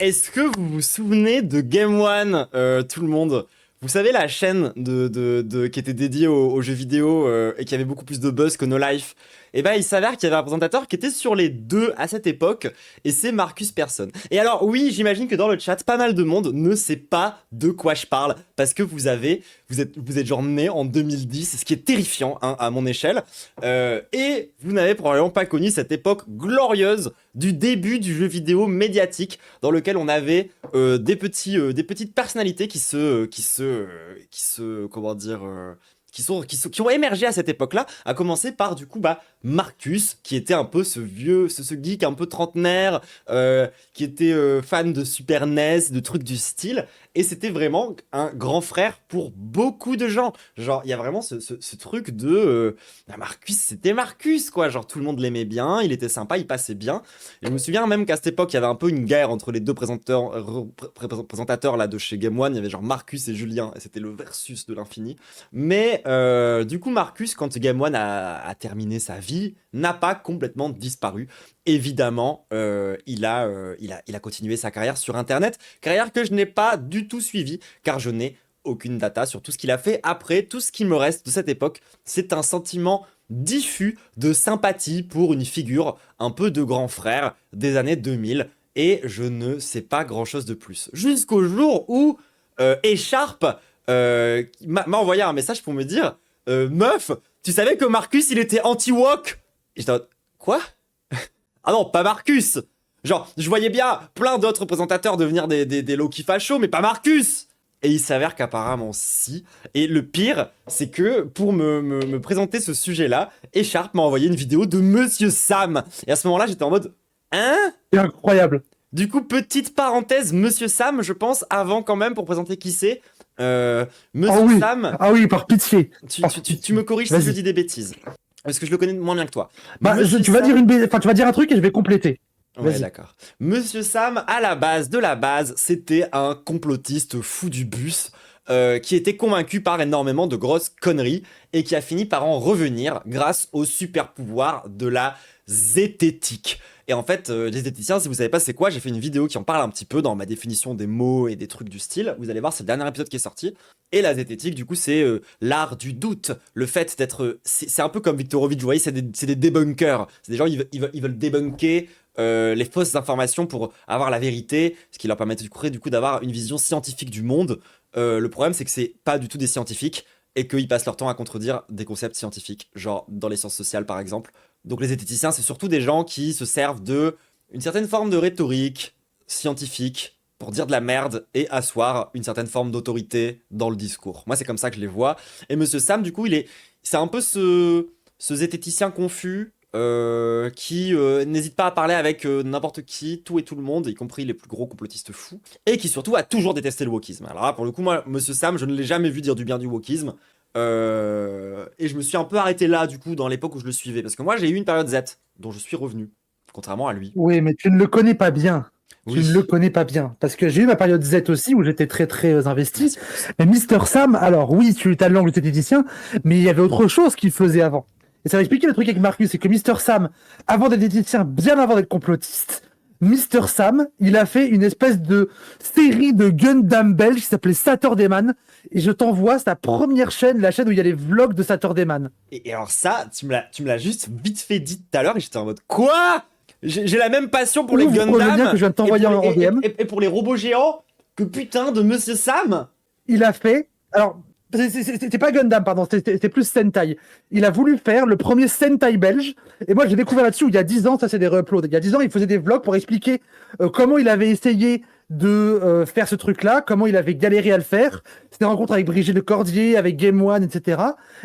Est-ce que vous vous souvenez de Game One, tout le monde? Vous savez, la chaîne qui était dédiée aux jeux vidéo et qui avait beaucoup plus de buzz que No Life? Et ben, il s'avère qu'il y avait un présentateur qui était sur les deux à cette époque, et c'est Marcus Persson. Et alors, oui, j'imagine que dans le chat, pas mal de monde ne sait pas de quoi je parle, parce que vous êtes genre né en 2010, ce qui est terrifiant hein, à mon échelle, et vous n'avez probablement pas connu cette époque glorieuse du début du jeu vidéo médiatique, dans lequel on avait des petites personnalités comment dire, qui ont émergé à cette époque-là, à commencer par du coup Marcus, qui était un peu ce geek un peu trentenaire, qui était fan de Super NES, de trucs du style, et c'était vraiment un grand frère pour beaucoup de gens. Genre, il y a vraiment ce truc de Marcus, c'était Marcus quoi, genre tout le monde l'aimait bien, il était sympa, il passait bien. Et je me souviens même qu'à cette époque, il y avait un peu une guerre entre les deux présentateurs là de chez Game One, il y avait genre Marcus et Julien, et c'était le versus de l'infini. Mais du coup, Marcus, quand Game One a terminé sa vie, n'a pas complètement disparu. Évidemment, il a continué sa carrière sur Internet, carrière que je n'ai pas du tout suivie, car je n'ai aucune data sur tout ce qu'il a fait après. Tout ce qui me reste de cette époque, c'est un sentiment diffus de sympathie pour une figure un peu de grand frère des années 2000, et je ne sais pas grand-chose de plus. Jusqu'au jour où Echarp m'a envoyé un message pour me dire meuf, tu savais que Marcus il était anti-woke? Et j'étais en mode, quoi? Ah non, pas Marcus! Genre, je voyais bien plein d'autres présentateurs devenir des Loki fachos, mais pas Marcus! Et il s'avère qu'apparemment si. Et le pire, c'est que pour me présenter ce sujet-là, Echarp m'a envoyé une vidéo de Monsieur Sam. Et à ce moment-là, j'étais en mode, hein? C'est incroyable. Du coup, petite parenthèse, Monsieur Sam, je pense, avant quand même, pour présenter qui c'est. Ah Monsieur oui, Sam, ah oui, par pitié. tu me corriges si je Vas-y. dis des bêtises. Parce que je le connais moins bien que toi. Bah, Monsieur tu vas dire Sam... enfin, tu vas dire un truc et je vais compléter. Ouais, Vas-y. d'accord. Monsieur Sam, à la base de la base, c'était un complotiste fou du bus qui était convaincu par énormément de grosses conneries et qui a fini par en revenir grâce au super pouvoir de la zététique. Et en fait, les zététiciens, si vous savez pas c'est quoi, j'ai fait une vidéo qui en parle un petit peu dans ma définition des mots et des trucs du style. Vous allez voir, c'est le dernier épisode qui est sorti. Et la zététique, du coup, c'est l'art du doute. Le fait d'être... C'est un peu comme Viktorovitch, vous voyez, c'est des debunkers. C'est des gens, ils veulent débunker les fausses informations pour avoir la vérité, ce qui leur permet du coup d'avoir une vision scientifique du monde. Le problème, c'est que c'est pas du tout des scientifiques et qu'ils passent leur temps à contredire des concepts scientifiques, genre dans les sciences sociales par exemple. Donc les zététiciens, c'est surtout des gens qui se servent de une certaine forme de rhétorique scientifique pour dire de la merde et asseoir une certaine forme d'autorité dans le discours. Moi, c'est comme ça que je les vois. Et Monsieur Sam, du coup, c'est un peu ce zététicien confus qui n'hésite pas à parler avec n'importe qui, tout et tout le monde, y compris les plus gros complotistes fous, et qui surtout a toujours détesté le wokisme. Alors là, pour le coup, moi, Monsieur Sam, je ne l'ai jamais vu dire du bien du wokisme, et je me suis un peu arrêté là, du coup, dans l'époque où je le suivais, parce que moi, j'ai eu une période Z, dont je suis revenu, contrairement à lui. Oui, mais tu ne le connais pas bien. Tu ne le Oui, connais pas bien. Parce que j'ai eu ma période Z aussi où j'étais très très investi. merci plus. Mais Mister Sam, alors oui, tu as l'angle zététicien, mais il y avait autre chose qu'il faisait avant. Et ça va expliquer le truc avec Marcus, c'est que Mister Sam, avant d'être zététicien, bien avant d'être complotiste, Mister Sam, il a fait une espèce de série de Gundam belge qui s'appelait Saturday Man. Et je t'envoie sa première chaîne, la chaîne où il y a les vlogs de Saturday Man. Et alors ça, tu me l'as juste vite fait dit tout à l'heure, et j'étais en mode, quoi? J'ai la même passion pour les Ouvre le lien que Gundam je viens de et t'envoyer pour les, en DM. et pour les robots géants que putain de Monsieur Sam. Il a fait. Alors, c'était pas Gundam, pardon, c'était plus Sentai. Il a voulu faire le premier Sentai belge. Et moi, j'ai découvert là-dessus il y a 10 ans, ça c'est des re-uploads. Il y a 10 ans, il faisait des vlogs pour expliquer comment il avait essayé de faire ce truc-là, comment il avait galéré à le faire. C'était des rencontres avec Brigitte Lecordier, avec Game One, etc.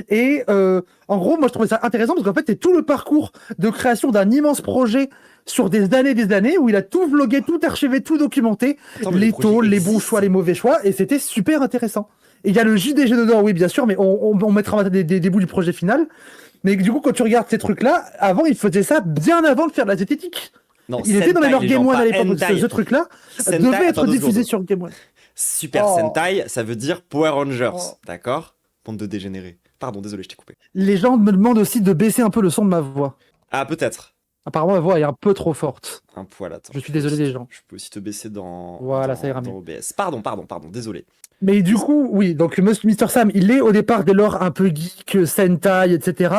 Et en gros, moi, je trouvais ça intéressant parce qu'en fait, c'est tout le parcours de création d'un immense projet sur des années, où il a tout vlogué, tout archivé, tout documenté, Attends, mais le les projet tôles, les bons existe. choix, les mauvais choix, et c'était super intéressant. Et il y a le JDG dedans, oui, bien sûr, mais on mettra des bouts du projet final. Mais du coup, quand tu regardes ces trucs-là, avant, il faisait ça bien avant de faire de la zététique. Non, Il était dans les Sentai, leurs les Game gens, One à pas l'époque, donc Hentai. ce truc-là Sentai, devait être attends 2 diffusé secondes. sur Game One. Super Oh, Sentai, ça veut dire Power Rangers, oh. d'accord? Bande de dégénérés. Pardon, désolé, je t'ai coupé. Les gens me demandent aussi de baisser un peu le son de ma voix. Ah, peut-être. Apparemment, ma voix est un peu trop forte. Un poil, attends. Je suis désolé des gens. Je peux aussi te baisser dans, Voilà, ça dans, ira dans mieux. OBS. Pardon, désolé. Mais du coup, oui, donc Mr. Sam, il est au départ dès lors un peu geek, Sentai, etc.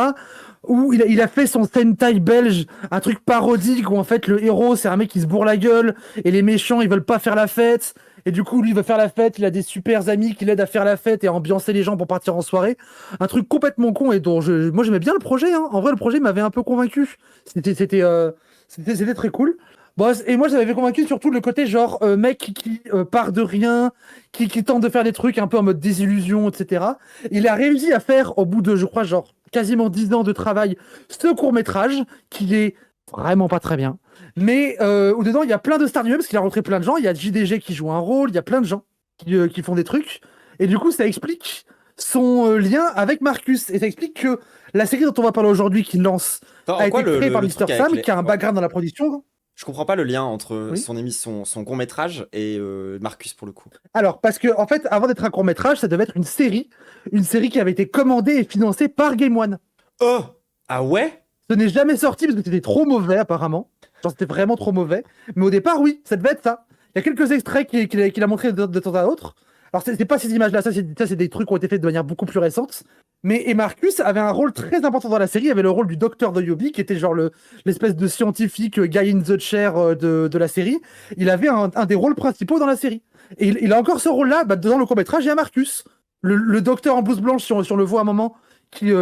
Où il a fait son Sentai belge, un truc parodique où en fait le héros c'est un mec qui se bourre la gueule et les méchants ils veulent pas faire la fête. Et du coup, lui il veut faire la fête, il a des super amis qui l'aident à faire la fête et à ambiancer les gens pour partir en soirée. Un truc complètement con et dont moi j'aimais bien le projet, hein. En vrai, le projet m'avait un peu convaincu. C'était très cool. Bon, et moi, j'avais convaincu surtout le côté genre mec qui part de rien, qui tente de faire des trucs un peu en mode désillusion, etc. Il a réussi à faire, au bout de, je crois, genre quasiment 10 ans de travail, ce court-métrage qui est vraiment pas très bien. Mais au-dedans, il y a plein de stars du même, parce qu'il a rentré plein de gens. Il y a JDG qui joue un rôle, il y a plein de gens qui font des trucs. Et du coup, ça explique son lien avec Marcus. Et ça explique que la série dont on va parler aujourd'hui, qui lance, Attends, a en quoi été créée par le Mr. truc avec Sam, les... qui a un ouais. background dans la production. Je comprends pas le lien entre Oui. son émission, son court-métrage et Marcus pour le coup. Alors, parce que, en fait, avant d'être un court-métrage, ça devait être une série qui avait été commandée et financée par Game One. Oh! Ah ouais? Ce n'est jamais sorti parce que c'était trop mauvais, apparemment. Genre, c'était vraiment trop mauvais. Mais au départ, oui, ça devait être ça. Il y a quelques extraits qu'il a montrés de temps à autre. Alors, c'est pas ces images-là, ça, c'est des trucs qui ont été faits de manière beaucoup plus récente. Et Marcus avait un rôle très important dans la série. Il avait le rôle du docteur de Yobi, qui était genre l'espèce de scientifique guy in the chair de la série. Il avait un des rôles principaux dans la série. Et il a encore ce rôle-là, dans le court-métrage, il y a Marcus. Le docteur en blouse blanche, si on le voit à un moment, qui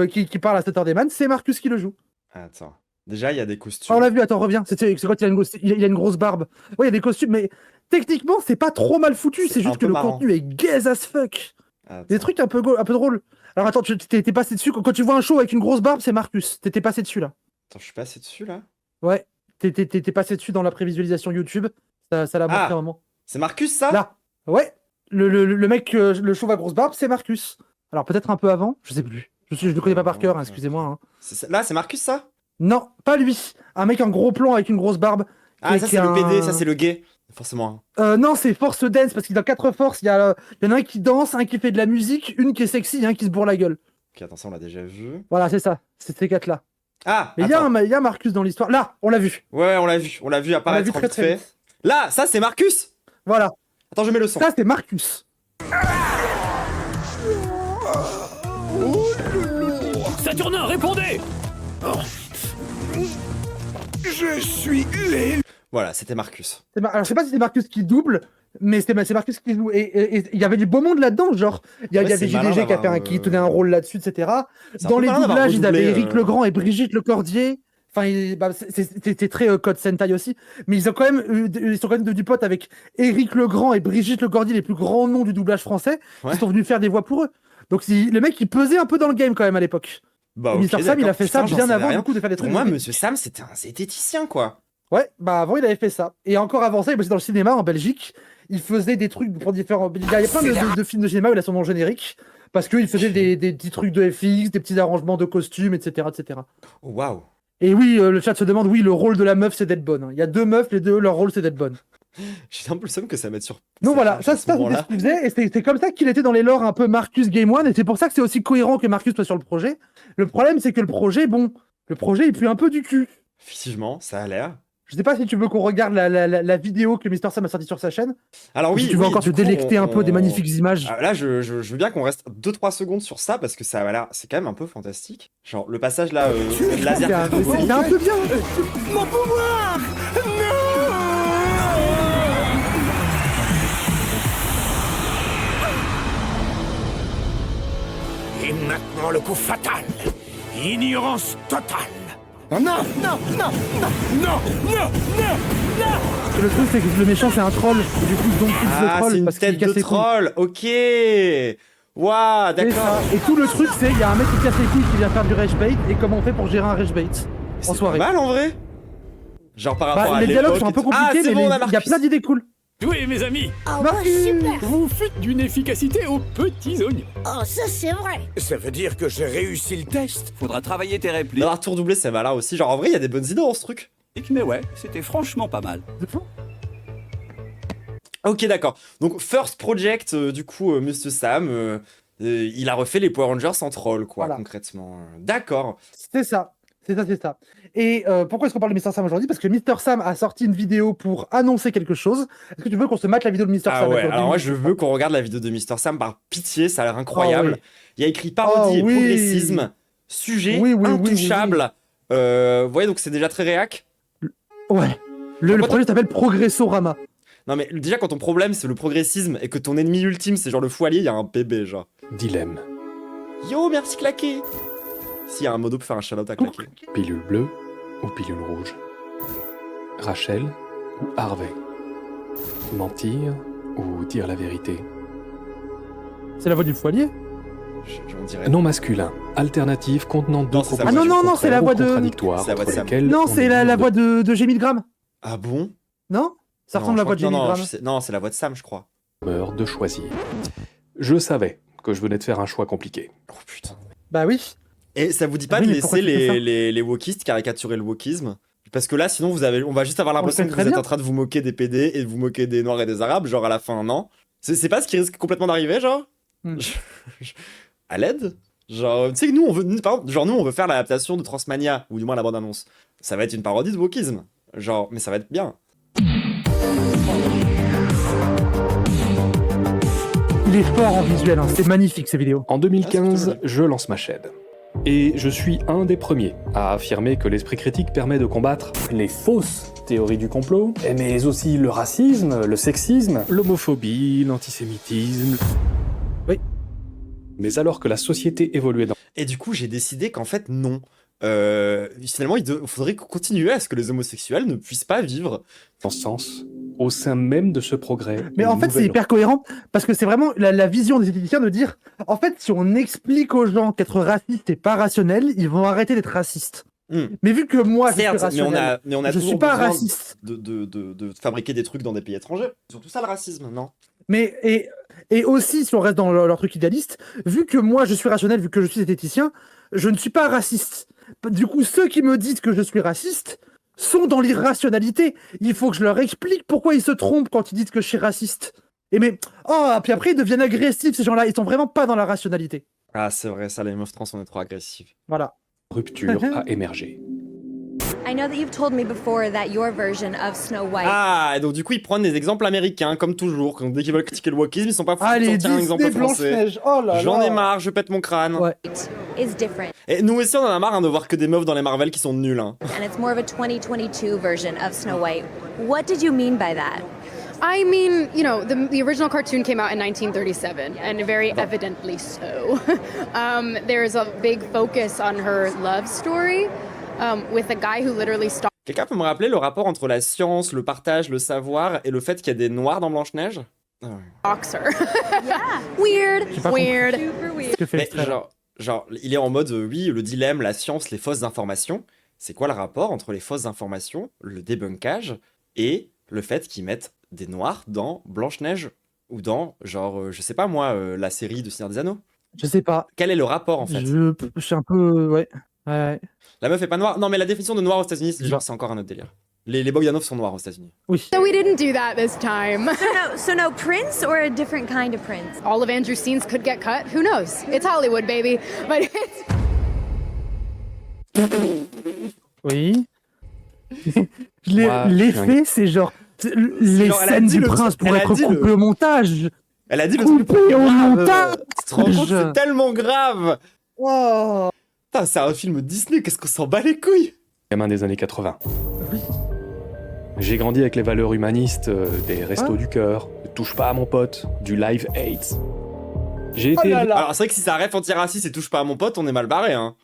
parle à Saturday Man, c'est Marcus qui le joue. Attends. Déjà, il y a des Ah, costumes. on l'a vu, attends, reviens. C'est quand il a une grosse barbe. Ouais, il y a des costumes, mais techniquement, c'est pas trop mal foutu. C'est C'est un juste que peu le marrant. contenu est gaze as fuck. Attends. Des trucs un peu drôles. Alors attends, t'es passé dessus. Quand tu vois un show avec une grosse barbe, c'est Marcus. T'es passé dessus là. Attends, je suis passé dessus là. Ouais. T'es passé dessus dans la prévisualisation YouTube. Ça l'a montré Ah! un moment. C'est Marcus ça? Là. Ouais. Le mec, le chauve à grosse barbe, c'est Marcus. Alors peut-être un peu avant, je sais plus. Je le connais pas par cœur, hein, excusez-moi. Hein. Là, c'est Marcus ça? Non, pas lui. Un mec en gros plan avec une grosse barbe. Ah, ça c'est le PD, un... ça c'est le gay. Forcément. Non, c'est Force Dance, parce qu'il a 4 forces. Il y en a un qui danse, un qui fait de la musique, une qui est sexy et un qui se bourre la gueule. Ok, attends, ça on l'a déjà vu. Voilà, c'est ça. C'est ces 4-là. Ah! Mais il y a Marcus dans l'histoire. Là, on l'a vu. Ouais, on l'a vu. On l'a vu On l'a apparaître vu très vite très fait. vite. Là, ça c'est Marcus! Voilà. Attends, je mets le son. Ça, c'est Marcus. Saturnin, répondez! Je suis l'élu. Voilà, c'était Marcus. Alors, je sais pas si c'est Marcus qui double, mais c'est Marcus qui joue. Et il y avait du beau monde là-dedans, genre. Il y Ouais, avait c'est malin JDG d'avoir, qui tenait un rôle là-dessus, etc. C'est un Dans peu les malin d'avoir doublages, ils avaient redoublé, Éric Legrand et Brigitte Lecordier. Enfin, c'était très Code Sentai aussi. Mais ils sont quand même devenus potes avec Éric Legrand et Brigitte Lecordier, les plus grands noms du doublage français, Ouais. qui sont venus faire des voix pour eux. Donc le mec, il pesait un peu dans le game quand même à l'époque. Bah, Et ok, Mr. Sam, il d'accord. a fait ça Putain, j'en bien savais avant, rien. du coup, de faire des Pour trucs. moi, Monsieur Sam, c'était un zététicien, quoi. Ouais, bah avant il avait fait ça. Et encore avant ça, il bossait dans le cinéma en Belgique. Il faisait des trucs pour différents. Il y a plein de films de cinéma où il a son nom générique. Parce qu'il faisait des petits trucs de FX, des petits arrangements de costumes, etc. etc. Oh, waouh. Et oui, le chat se demande, oui, le rôle de la meuf c'est d'être bonne. Il y a 2 meufs, les deux, leur rôle c'est d'être bonne. J'ai un peu le seum que ça mette sur. Donc voilà, ça à c'était ce moment-là. qu'il faisait. Et c'est comme ça qu'il était dans les lores un peu Marcus Game One. Et c'est pour ça que c'est aussi cohérent que Marcus soit sur le projet. Le problème c'est que le projet il pue un peu du cul. Effectivement, ça a l'air. Je sais pas si tu veux qu'on regarde la vidéo que Mr. Sam a sortie sur sa chaîne. Alors Ou oui, si tu veux oui, encore du te coup, délecter un peu des magnifiques images. Ah, là, je veux bien qu'on reste 2-3 secondes sur ça parce que ça a l'air, c'est quand même un peu fantastique. Genre le passage là, laser. C'est un peu bien. Mon pouvoir. Non. Et maintenant le coup fatal. Ignorance totale. Non, non, non, non, non, non, non, non. Le truc, c'est que le méchant, c'est un troll. Et du coup, donc, il le Ah, troll c'est une parce qu'il tête casse de les couilles. troll. Ok. Waouh, C'est d'accord. ça. Et tout le truc, c'est il y a un mec qui casse les couilles qui vient faire du rage bait. Et comment on fait pour gérer un rage bait en C'est soirée. pas mal en vrai. Genre par rapport Bah, à les dialogues l'époque sont un peu et tout. Ah, compliqués, c'est mais bon, on a il y a Marcus. plein d'idées cool. Oui, mes amis, Oh, Marcus. super. vous faites d'une efficacité aux petits oignons. Oh, ça c'est vrai. Ça veut dire que j'ai réussi le test. Faudra travailler tes répliques. D'avoir tout redoublé, c'est malin aussi. Genre en vrai, il y a des bonnes idées dans ce truc. Mais ouais, c'était franchement pas mal. C'est fou. Ok, d'accord. Donc, First Project, du coup, Monsieur Sam, il a refait les Power Rangers en troll, quoi, Voilà. concrètement. D'accord. C'est ça. C'est ça, c'est ça. Et pourquoi est-ce qu'on parle de Mister Sam aujourd'hui? Parce que Mister Sam a sorti une vidéo pour annoncer quelque chose. Est-ce que tu veux qu'on se mate la vidéo de Mister Ah Sam ouais, aujourd'hui? alors moi je veux qu'on regarde la vidéo de Mister Sam par pitié, ça a l'air incroyable. Oh oui. Il y a écrit parodie et Oh oui. progressisme, sujet Oui, oui, oui, oui, intouchable. Vous voyez, donc c'est déjà très réac. Ouais. Le Pourquoi projet s'appelle Progressorama. Non mais déjà quand ton problème c'est le progressisme et que ton ennemi ultime c'est genre le fou allié, il y a un bébé genre. Dilemme. Yo, merci Claqué. S'il y a un modo pour faire un shout-out à Claqué. Pilule bleue ou pilule rouge? Rachel ou Harvey? Mentir ou dire la vérité? C'est la voix du foilier? On dirait. Non masculin. Alternative contenant deux Non, c'est ça. propositions Ah non, c'est la voix de- contradictoires C'est la voix de entre Sam. lesquelles Non, on c'est est la libre voix de Jamie Graham. Ah bon? Non? Ça Non, ressemble à la je voix de crois que- Jamie non, Graham. non, c'est la voix de Sam, je crois. de choisir. Je savais que je venais de faire un choix compliqué. Oh putain. Bah oui. Et ça vous dit pas Oui, de mais pourquoi laisser tu fais ça les wokistes caricaturer le wokisme? Parce que là, sinon, on va juste avoir On le l'impression fait que très vous êtes bien. en train de vous moquer des PD et de vous moquer des Noirs et des Arabes, genre à la fin, non? C'est pas ce qui risque complètement d'arriver, genre? Hmm. À l'aide? Genre, tu sais que nous, par exemple, genre, nous, on veut faire l'adaptation de Transmania, ou du moins la bande-annonce. Ça va être une parodie de wokisme. Genre, mais ça va être bien. Il est fort en visuel, hein. C'est magnifique ces vidéos. En Ah, 2015, c'est je lance ma chaîne. Et je suis un des premiers à affirmer que l'esprit critique permet de combattre les fausses théories du complot, mais aussi le racisme, le sexisme. l'homophobie, l'antisémitisme. Oui. Mais alors que la société évoluait dans Et du coup, j'ai décidé qu'en fait, non. Finalement, il faudrait continuer à ce que les homosexuels ne puissent pas vivre. ce sens, au sein même de ce progrès. Mais une en fait, c'est nouvelle hyper cohérent parce que c'est vraiment la vision des esthéticiens de dire en fait, si on explique aux gens qu'être raciste n'est pas rationnel, ils vont arrêter d'être racistes. Hmm. Mais vu que moi, je suis Certes, rationnel, mais on a je toujours suis pas besoin raciste. de fabriquer des trucs dans des pays étrangers. C'est surtout ça le racisme, non? Mais et aussi, si on reste dans leur truc idéaliste, vu que moi, je suis rationnel, vu que je suis esthéticien, je ne suis pas raciste. Du coup, ceux qui me disent que je suis raciste sont dans l'irrationalité. Il faut que je leur explique pourquoi ils se trompent quand ils disent que je suis raciste. Et mais, oh, puis après, ils deviennent agressifs, ces gens-là. Ils sont vraiment pas dans la rationalité. Ah, c'est vrai, ça, les meufs trans, on est trop agressives. Voilà. rupture a émergé. I know that you've told me before that your version of Snow White. Ah, et donc du coup, ils prennent des exemples américains, comme toujours. Quand dès qu'ils veulent critiquer le wokisme, ils sont pas fous de Allez, sortir un exemple Disney français. Blanche-Neige. Oh là là. J'en ai marre, je pète mon crâne. Ouais. Is different, Et nous aussi, on en a marre hein, de voir que des meufs dans les Marvel qui sont nuls. Hein. and it's more of a 2022 version of Snow White. What did you mean by that? I mean, you know, the original cartoon came out in 1937, and very evidently so. There's a big focus on her love story with a guy who literally stalked Quelqu'un peut me rappeler le rapport entre la science, le partage, le savoir et le fait qu'il y a des noirs dans Blanche-Neige? her. Yeah. Weird, J'ai pas compris. weird. Super weird. Ce que fait Mais l'extrait, là. genre, il est en mode, oui, le dilemme, la science, les fausses informations. C'est quoi le rapport entre les fausses informations, le débunkage, et le fait qu'ils mettent des noirs dans Blanche-Neige? Ou dans, genre, je sais pas moi, la série de Seigneur des Anneaux? Je sais pas. Quel est le rapport, en fait? Je suis un peu. Ouais. Ouais. La meuf est pas noire? Non, mais la définition de noir aux États-Unis, c'est genre, c'est encore un autre délire. Les Bogdanov sont noirs aux États-Unis. Oui. So we didn't do that this time. So no Prince or a different kind of Prince? All of Andrew's scenes could get cut. Who knows? It's Hollywood, baby. But it's Oui. Moi, L'effet, c'est genre. Les genre, elle a scènes dit du le prince truc- pourraient elle a être dit le- coupées au montage. Elle a dit le Coupé truc au grave. montage. Tu te rends compte, Je- c'est tellement grave. Oh. Putain, c'est un film Disney, qu'est-ce qu'on s'en bat les couilles? Gamin des années 80. Oui. J'ai grandi avec les valeurs humanistes, des restos Ah. du cœur, ne touche pas à mon pote, du live AIDS. J'ai Oh été là élevé- là. Alors c'est vrai que si ça ref antiraciste et touche pas à mon pote, on est mal barré, hein.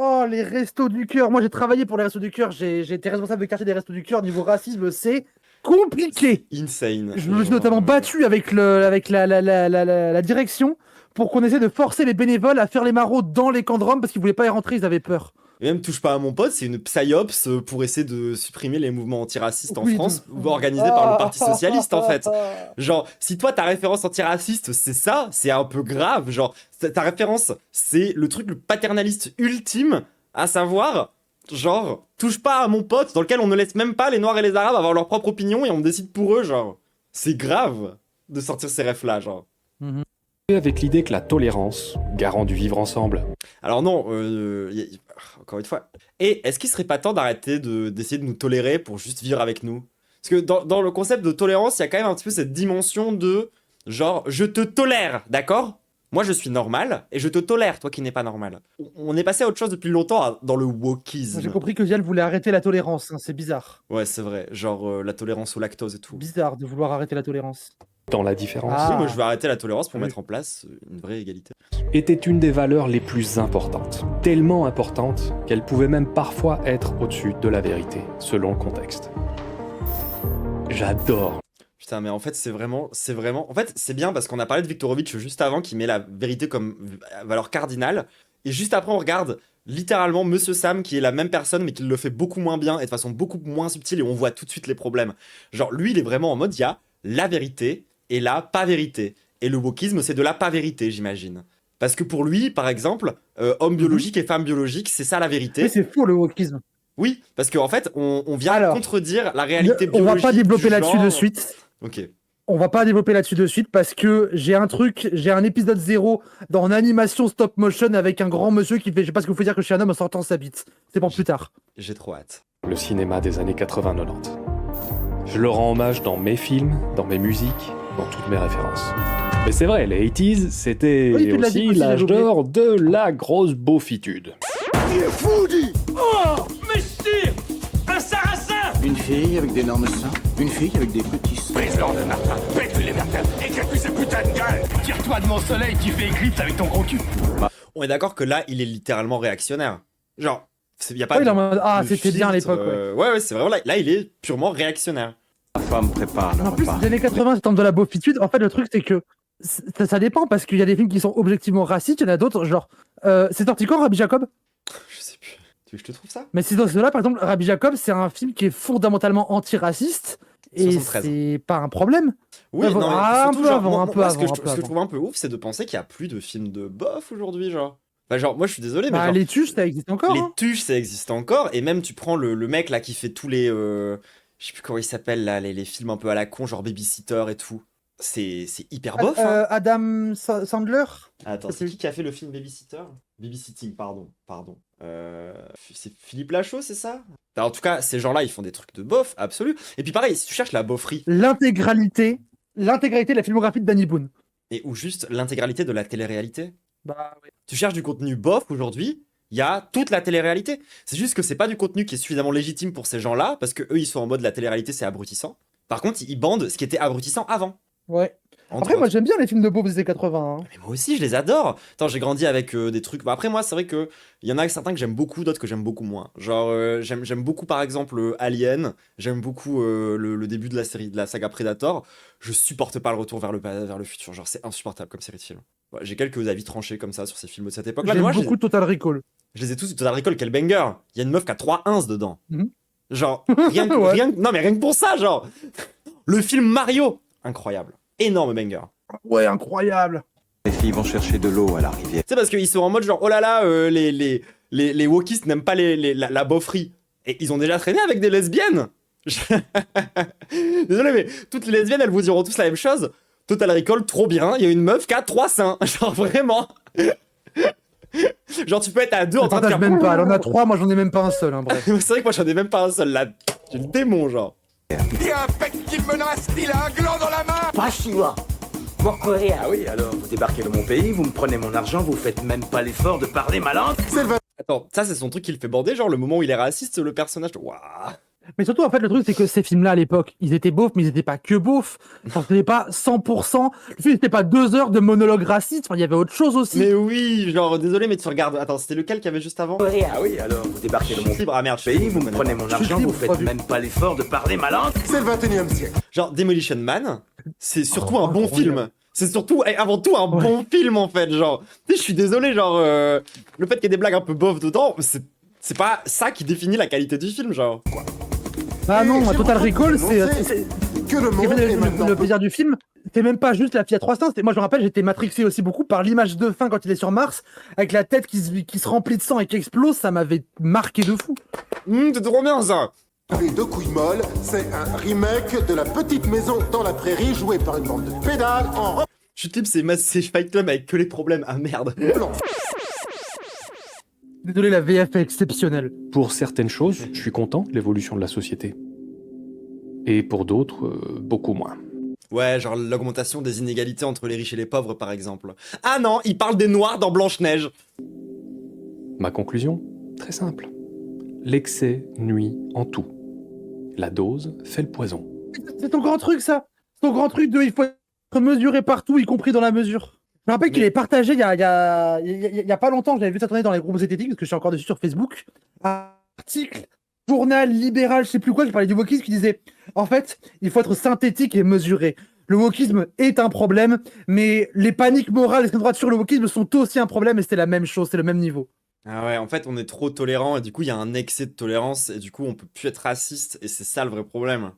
Oh, les restos du cœur. Moi, j'ai travaillé pour les restos du cœur. J'ai été responsable de quartier des restos du cœur. Niveau racisme, c'est compliqué. Insane. Je me suis notamment battu avec la direction pour qu'on essaie de forcer les bénévoles à faire les maraudes dans les camps de Rome parce qu'ils voulaient pas y rentrer, ils avaient peur. Et même touche pas à mon pote, c'est une psyops pour essayer de supprimer les mouvements antiracistes en Oui, France, de- organisés par le Parti Socialiste en fait. Genre, si toi ta référence antiraciste c'est ça, c'est un peu grave. Genre, ta référence c'est le truc le paternaliste ultime, à savoir, genre, touche pas à mon pote, dans lequel on ne laisse même pas les Noirs et les Arabes avoir leur propre opinion et on décide pour eux, genre. C'est grave de sortir ces refs là, genre. avec l'idée que la tolérance, garant du vivre ensemble, Alors non, encore une fois. Et est-ce qu'il serait pas temps d'arrêter d'essayer de nous tolérer pour juste vivre avec nous? Parce que dans le concept de tolérance, il y a quand même un petit peu cette dimension de genre, je te tolère, d'accord? Moi, je suis normal et je te tolère, toi qui n'es pas normal. On est passé à autre chose depuis longtemps dans le wokisme. J'ai compris que Zial voulait arrêter la tolérance, hein, c'est bizarre. Ouais, c'est vrai. Genre la tolérance au lactose et tout. Bizarre de vouloir arrêter la tolérance. dans la différence, Ah. Oui, moi, je vais arrêter la tolérance pour Oui. mettre en place une vraie égalité. était une des valeurs les plus importantes. Tellement importante qu'elle pouvait même parfois être au-dessus de la vérité, selon le contexte. J'adore. Putain, mais en fait, c'est vraiment... En fait, c'est bien parce qu'on a parlé de Viktorovitch juste avant, qui met la vérité comme valeur cardinale. Et juste après, on regarde littéralement Monsieur Sam, qui est la même personne, mais qui le fait beaucoup moins bien et de façon beaucoup moins subtile, et on voit tout de suite les problèmes. Genre, lui, il est vraiment en mode, il y a la vérité et la pas-vérité. Et le wokisme, c'est de la pas-vérité, j'imagine. Parce que pour lui, par exemple, homme biologique et femme biologique, c'est ça la vérité. Mais c'est faux le wokisme. Oui, parce qu'en fait, on vient Alors, contredire la réalité On biologique. va pas développer du là-dessus genre. de suite. Ok. On va pas développer là-dessus de suite parce que j'ai un épisode 0 dans animation stop motion avec un grand monsieur qui fait, je sais pas ce que vous faut dire que je suis un homme en sortant sa bite. C'est pour plus tard. J'ai trop hâte. Le cinéma des années 80-90. Je le rends hommage dans mes films, dans mes musiques, dans toutes mes références. Mais c'est vrai, les 80s, c'était Oui, tu l'as dit aussi aussi, l'âge j'ai oublié. d'or de la grosse beaufitude. Un sarrasin! Une fille avec d'énormes seins, une fille avec des petits seins. Président de Martin, pète les merdes, éclate-lui sa putain de gueule! Tire-toi de mon soleil, tu fais éclipse avec ton gros cul! On est d'accord que là, il est littéralement réactionnaire. Genre, il y a pas Ouais, il est en mode, ah, de c'était bien à filtre, l'époque, ouais, c'est vraiment là, il est purement réactionnaire. La femme prépare le En plus, repas. les années 80, c'est temps de la beaufitude. En fait, le truc, c'est que ça dépend parce qu'il y a des films qui sont objectivement racistes, il y en a d'autres, genre. C'est sorti quand, Rabbi Jacob? Je sais plus. Tu veux que je te trouve ça? Mais si dans cela, par exemple, Rabbi Jacob, c'est un film qui est fondamentalement anti-raciste. Et 73. c'est pas un problème. Oui, Ouais, non, mais ah, surtout, un peu genre, avant, moi, un peu moi, ce que avant, je un peu ce que je avant. trouve un peu ouf, c'est de penser qu'il y a plus de films de bof aujourd'hui, genre. Enfin, genre, moi, je suis désolé, mais Bah, genre, les tuches, ça existe encore. les hein. tuches, ça existe encore. Et même, tu prends le mec là qui fait tous les. Je sais plus comment il s'appelle là, les films un peu à la con, genre Babysitter et tout. C'est hyper bof. Hein. Adam Sandler. Attends, je sais c'est plus. qui a fait le film Babysitter? Babysitting, pardon. C'est Philippe Lachaud, c'est ça? En tout cas, ces gens-là, ils font des trucs de bof, absolu. Et puis pareil, si tu cherches la boferie, L'intégralité de la filmographie de Danny Boone. et ou juste l'intégralité de la télé-réalité, Bah, ouais. tu cherches du contenu bof aujourd'hui, il y a toute la télé-réalité. C'est juste que c'est pas du contenu qui est suffisamment légitime pour ces gens-là, parce que eux, ils sont en mode la télé-réalité, c'est abrutissant. Par contre, ils bandent ce qui était abrutissant avant. Ouais. Entre Après, moi, autres. j'aime bien les films de beauf des années 80. hein. Mais moi aussi, je les adore. Attends, j'ai grandi avec des trucs. Bah, après, moi, c'est vrai que il y en a certains que j'aime beaucoup, d'autres que j'aime beaucoup moins. Genre, j'aime beaucoup, par exemple, Alien. J'aime beaucoup le début de la série, de la saga Predator. Je supporte pas le retour vers le futur. Genre, c'est insupportable comme série de films. Ouais, j'ai quelques avis tranchés comme ça sur ces films de cette époque-là. Mais J'aime moi, beaucoup Total Recall. je les ai tous. Total Recall, quel banger. Il y a une meuf qui a 3 ins dedans. Mhm. Genre, rien que, Ouais. non, mais rien que pour ça, genre. Le film Mario, incroyable. Énorme banger. Ouais, incroyable. Les filles vont chercher de l'eau à la rivière. Tu sais, parce qu'ils sont en mode genre, oh là là, les wokistes n'aiment pas la beaufrie. Et ils ont déjà traîné avec des lesbiennes. Désolé, mais toutes les lesbiennes, elles vous diront tous la même chose. Total Recall, trop bien, il y a une meuf qui a 3 seins. Genre, vraiment. Genre, tu peux être à 2 en On train de partage faire... même pas. Elle en a 3, moi j'en ai même pas un seul. Hein, bref. C'est vrai que moi, j'en ai même pas un seul, là. J'ai le démon, genre. Il y a un pec qui me menace, il a un gland dans la main! Pas chinois. Ah oui, alors vous débarquez dans mon pays, vous me prenez mon argent, vous faites même pas l'effort de parler ma langue. Attends, ça, c'est son truc qui le fait bander, genre, le moment où il est raciste, le personnage... Waouh. Mais surtout, en fait, le truc, c'est que ces films-là, à l'époque, ils étaient beaufs, mais ils étaient pas que beaufs. Enfin, c'était pas 100%. Le film, c'était pas 2 heures de monologue raciste. Enfin, il y avait autre chose aussi. Mais oui, genre, désolé, mais tu regardes... Attends, c'était lequel qu'il y avait juste avant? Ah oui, alors vous débarquez dans mon Libre, ah merde, pays, vous me connais prenez pas. mon Je suis argent, libre, vous pas faites vu. même pas l'effort de parler ma langue. C'est le 21e siècle. Genre Demolition Man, c'est surtout Oh, un bon incroyable. film. C'est surtout et avant tout un bon film en fait. Genre, tu sais, je suis désolé, genre le fait qu'il y ait des blagues un peu bof dedans, c'est pas ça qui définit la qualité du film, genre. Ah non, Total Recall, c'est. Que le Ce qui monde fait est maintenant... le plaisir du film, c'est même pas juste la fille à 3 seins. Moi, je me rappelle, j'étais matrixé aussi beaucoup par l'image de fin quand il est sur Mars, avec la tête qui se remplit de sang et qui explose. Ça m'avait marqué de fou. C'est trop bien ça. Les deux couilles molles, c'est un remake de La Petite Maison dans la Prairie joué par une bande de pédales en... Chute libre, c'est Fight Club avec que les problèmes. Ah merde. Désolé, la VF est exceptionnelle. Pour certaines choses, je suis content de l'évolution de la société. Et pour d'autres, beaucoup moins. Ouais, genre l'augmentation des inégalités entre les riches et les pauvres, par exemple. Ah non, il parle des noirs dans Blanche-Neige. Ma conclusion? Très simple. L'excès nuit en tout. La dose fait le poison. C'est ton grand truc, ça. C'est ton grand truc de il faut être mesuré partout, y compris dans la mesure. Je me rappelle qu'il est partagé il y a pas longtemps, j'avais vu ça tourner dans les groupes zététiques, parce que je suis encore dessus sur Facebook. Un article, journal libéral, je sais plus quoi, je parlais du wokisme qui disait en fait, il faut être synthétique et mesuré. Le wokisme est un problème, mais les paniques morales et droite sur le wokisme sont aussi un problème et c'était la même chose, c'est le même niveau. Ah ouais, en fait, on est trop tolérant et du coup, il y a un excès de tolérance et du coup, on peut plus être raciste et c'est ça le vrai problème.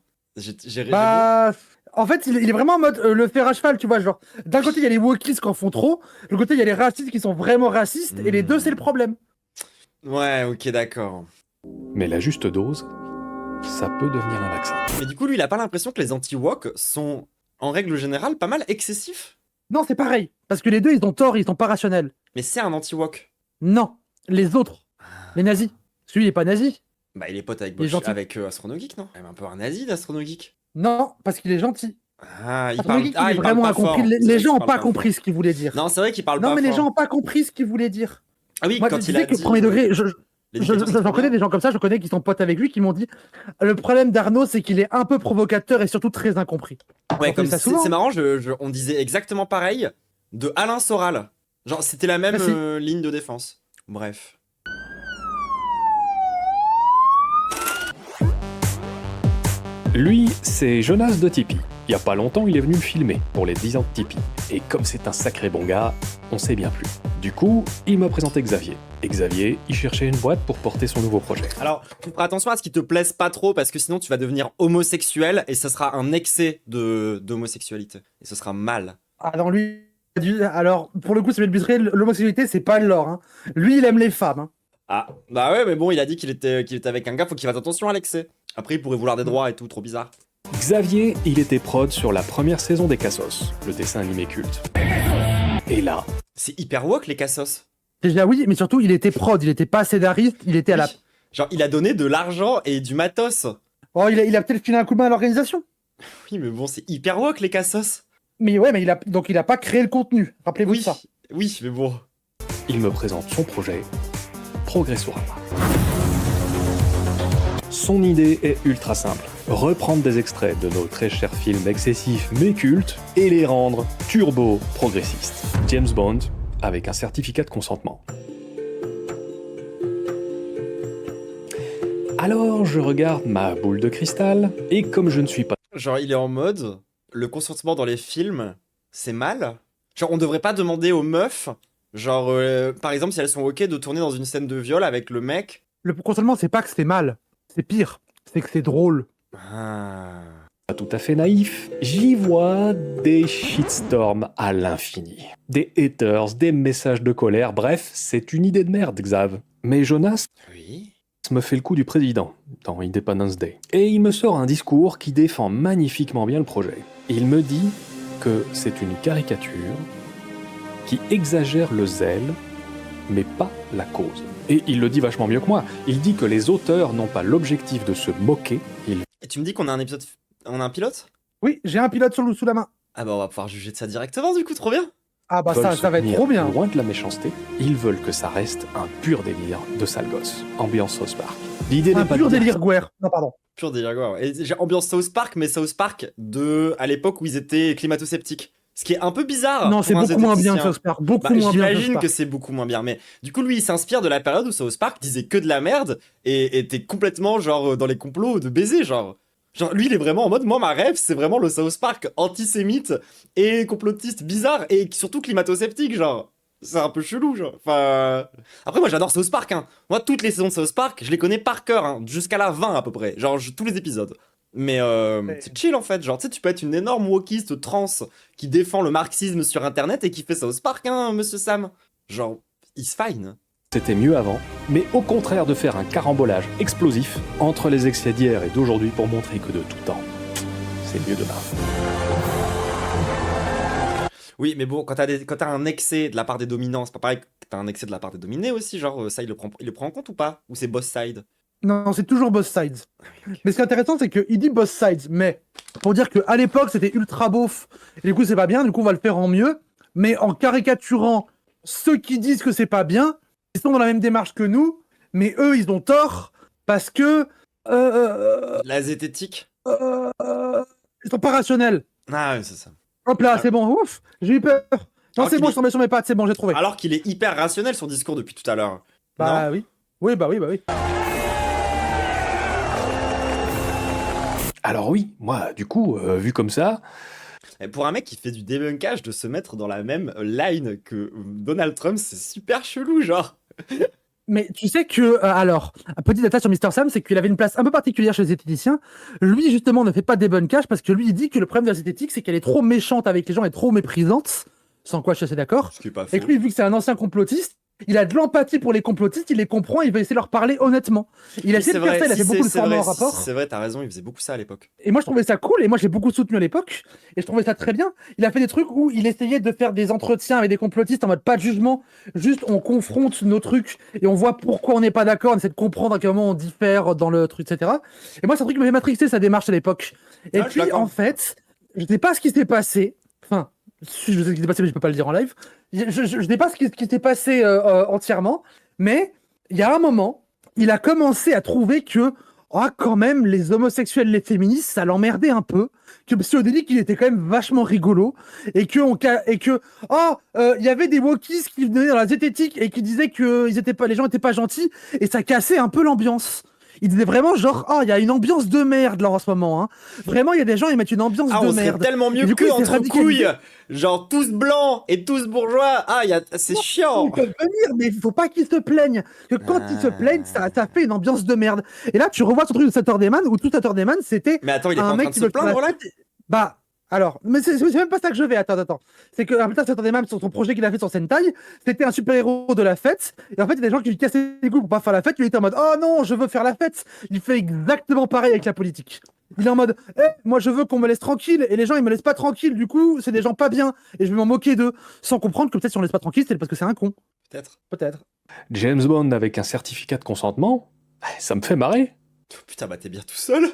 En fait, il est vraiment en mode le fer à cheval, tu vois, genre, d'un côté, il y a les wokistes qui en font trop, de l'autre côté, il y a les racistes qui sont vraiment racistes, et les deux, c'est le problème. Ouais, ok, d'accord. Mais la juste dose, ça peut devenir un vaccin. Mais du coup, lui, il a pas l'impression que les anti-wok sont, en règle générale, pas mal excessifs? Non, c'est pareil, parce que les deux, ils ont tort, ils sont pas rationnels. Mais c'est un anti-wok. Non, les autres, les nazis. Celui, il est pas nazi. Bah, il est pote avec, Astronogeek, non? Même un peu un nazi d'Astronogeek. Non, parce qu'il est gentil. Ah, il parle, il vraiment pas compris. fort. Les gens n'ont pas compris ce qu'il voulait dire. Non, c'est vrai qu'il parle pas fort. Non, mais les gens n'ont pas compris ce qu'il voulait dire. Ah oui, moi, quand tu il sais a que dit... premier degré, j'en connais des gens comme ça, je connais qui sont potes avec lui, qui m'ont dit le problème d'Arnaud, c'est qu'il est un peu provocateur et surtout très incompris. Ouais, comme c'est marrant, on disait exactement pareil de Alain Soral. Genre, c'était la même ligne de défense. Bref. Lui, c'est Jonas de Tipeee. Il y a pas longtemps, il est venu me filmer pour les 10 ans de Tipeee. Et comme c'est un sacré bon gars, on s'est bien plu. Du coup, il m'a présenté Xavier. Et Xavier, il cherchait une boîte pour porter son nouveau projet. Alors, tu feras attention à ce qui te plaise pas trop, parce que sinon tu vas devenir homosexuel, et ce sera un excès d'homosexualité. Et ce sera mal. Alors lui, pour le coup, c'est le l'homosexualité, c'est pas l'or. Hein. Lui, il aime les femmes. Hein. Ah, bah ouais, mais bon, il a dit qu'il était avec un gars, faut qu'il fasse attention à l'excès. Après, il pourrait vouloir des droits et tout, trop bizarre. Xavier, il était prod sur la première saison des Cassos, le dessin animé culte. Et là... C'est hyper woke, les Cassos. Déjà oui, mais surtout, il était prod, il était pas scénariste, il était à la... Genre, il a donné de l'argent et du matos. Oh, il a peut-être filé un coup de main à l'organisation. Oui, mais bon, c'est hyper woke, les Cassos. Mais ouais, mais il a pas créé le contenu, rappelez-vous de ça. Oui, mais bon... Il me présente son projet, Progressorama. Son idée est ultra simple. Reprendre des extraits de nos très chers films excessifs mais cultes et les rendre turbo progressistes. James Bond avec un certificat de consentement. Alors je regarde ma boule de cristal et comme je ne suis pas... Genre il est en mode, le consentement dans les films, c'est mal. Genre on devrait pas demander aux meufs, genre par exemple si elles sont ok de tourner dans une scène de viol avec le mec. Le consentement c'est pas que c'est mal. C'est pire, c'est que c'est drôle. Pas tout à fait naïf, j'y vois des shitstorms à l'infini. Des haters, des messages de colère, bref, c'est une idée de merde, Xav. Mais Jonas me fait le coup du président dans Independence Day. Et il me sort un discours qui défend magnifiquement bien le projet. Il me dit que c'est une caricature qui exagère le zèle, mais pas la cause. Et il le dit vachement mieux que moi. Il dit que les auteurs n'ont pas l'objectif de se moquer. Et tu me dis qu'on a un épisode... On a un pilote? Oui, j'ai un pilote sous la main. Ah bah on va pouvoir juger de ça directement du coup, trop bien. Ah bah ça va être trop bien. Loin de la méchanceté, ils veulent que ça reste un pur délire de sale gosse. Ambiance South Park. L'idée n'est pas pur délire Guerre. Non pardon. Pur délire Guerre. Et j'ai ambiance South Park, mais South Park à l'époque où ils étaient climato-sceptiques. Ce qui est un peu bizarre. Non, c'est beaucoup moins bien que South Park. Beaucoup moins bien. J'imagine que c'est beaucoup moins bien. Mais du coup, lui, il s'inspire de la période où South Park disait que de la merde et était complètement genre dans les complots de baiser, genre. Genre, lui, il est vraiment en mode, moi, ma rêve, c'est vraiment le South Park antisémite et complotiste bizarre et surtout climato-sceptique, genre. C'est un peu chelou, genre. Enfin... Après, moi, j'adore South Park, hein. Moi, toutes les saisons de South Park, je les connais par cœur, hein. Jusqu'à la 20, à peu près. Genre, tous les épisodes. Mais c'est chill, en fait. Genre, tu sais, tu peux être une énorme wokiste trans qui défend le marxisme sur Internet et qui fait South Park, hein, monsieur Sam. Genre, it's fine. C'était mieux avant, mais au contraire de faire un carambolage explosif entre les excès d'hier et d'aujourd'hui pour montrer que de tout temps, c'est mieux demain. Oui, mais bon, quand t'as un excès de la part des dominants, c'est pas pareil que t'as un excès de la part des dominés aussi, genre ça il le prend en compte ou pas? Ou c'est both side? Non, c'est toujours both sides. Mais ce qui est intéressant, c'est qu'il dit both sides, mais pour dire qu'à l'époque, c'était ultra beauf, et du coup, c'est pas bien, du coup, on va le faire en mieux, mais en caricaturant ceux qui disent que c'est pas bien, ils sont dans la même démarche que nous, mais eux, ils ont tort, parce que... La zététique? Ils sont pas rationnels. Ah oui, c'est ça. Hop là, c'est bon, ouf, j'ai eu peur. Non, c'est bon, je suis tombé sur mes pattes, c'est bon, j'ai trouvé. Alors qu'il est hyper rationnel, son discours, depuis tout à l'heure. Bah Non oui. Oui, bah oui, bah oui. Alors oui, moi, du coup, vu comme ça, Et pour un mec qui fait du débunkage, de se mettre dans la même line que Donald Trump, c'est super chelou, genre. Mais tu sais que, alors, un petit détail sur Mr. Sam, c'est qu'il avait une place un peu particulière chez les zététiciens. Lui, justement, ne fait pas de débunkage parce que lui, il dit que le problème de la zététique, c'est qu'elle est trop méchante avec les gens et trop méprisante. Sans quoi je suis assez d'accord. Ce qui est pas faux. Et que lui, vu que c'est un ancien complotiste, il a de l'empathie pour les complotistes, il les comprend, il va essayer de leur parler honnêtement. Il a essayé de faire ça, il a fait beaucoup de formats en rapport. C'est vrai, t'as raison, il faisait beaucoup ça à l'époque. Et moi, je trouvais ça cool, et moi, j'ai beaucoup soutenu à l'époque, et je trouvais ça très bien. Il a fait des trucs où il essayait de faire des entretiens avec des complotistes en mode pas de jugement, juste on confronte nos trucs, et on voit pourquoi on n'est pas d'accord, on essaie de comprendre à quel moment on diffère dans le truc, etc. Et moi, c'est un truc qui m'avait matrixé, sa démarche à l'époque. Et puis, en fait, je sais pas ce qui s'est passé, enfin, je sais ce qui s'est passé, mais je peux pas le dire en live. Je sais pas ce qui s'est passé entièrement, mais il y a un moment, il a commencé à trouver que quand même, les homosexuels, les féministes, ça l'emmerdait un peu. Que Pseudélique, il était quand même vachement rigolo. Et que il y avait des wokistes qui venaient dans la zététique et qui disaient que les gens étaient pas gentils. Et ça cassait un peu l'ambiance. Il disait vraiment genre, il y a une ambiance de merde là en ce moment. Hein. Vraiment, il y a des gens, ils mettent une ambiance de on merde. serait tellement mieux que entre couilles. Genre tous blancs et tous bourgeois. C'est chiant. Ils peuvent venir, mais il faut pas qu'ils se plaignent. Que quand ils se plaignent, ça fait une ambiance de merde. Et là, tu revois son truc de Saturday Man où tout Saturday Man, c'était. Mais attends, il est pas en train de se plaindre là? Bah. Alors, mais c'est même pas ça que je vais. Attends. C'est que putain, Saturday Man, sur son projet qu'il a fait sur Sentai, c'était un super-héros de la fête. Et en fait, il y a des gens qui lui cassaient les couilles pour pas faire la fête. Lui, il était en mode, oh non, je veux faire la fête. Il fait exactement pareil avec la politique. Il est en mode, moi je veux qu'on me laisse tranquille. Et les gens, ils me laissent pas tranquille. Du coup, c'est des gens pas bien. Et je vais m'en moquer d'eux. Sans comprendre que peut-être si on laisse pas tranquille, c'est parce que c'est un con. Peut-être. James Bond avec un certificat de consentement, ça me fait marrer. Putain, bah t'es bien tout seul.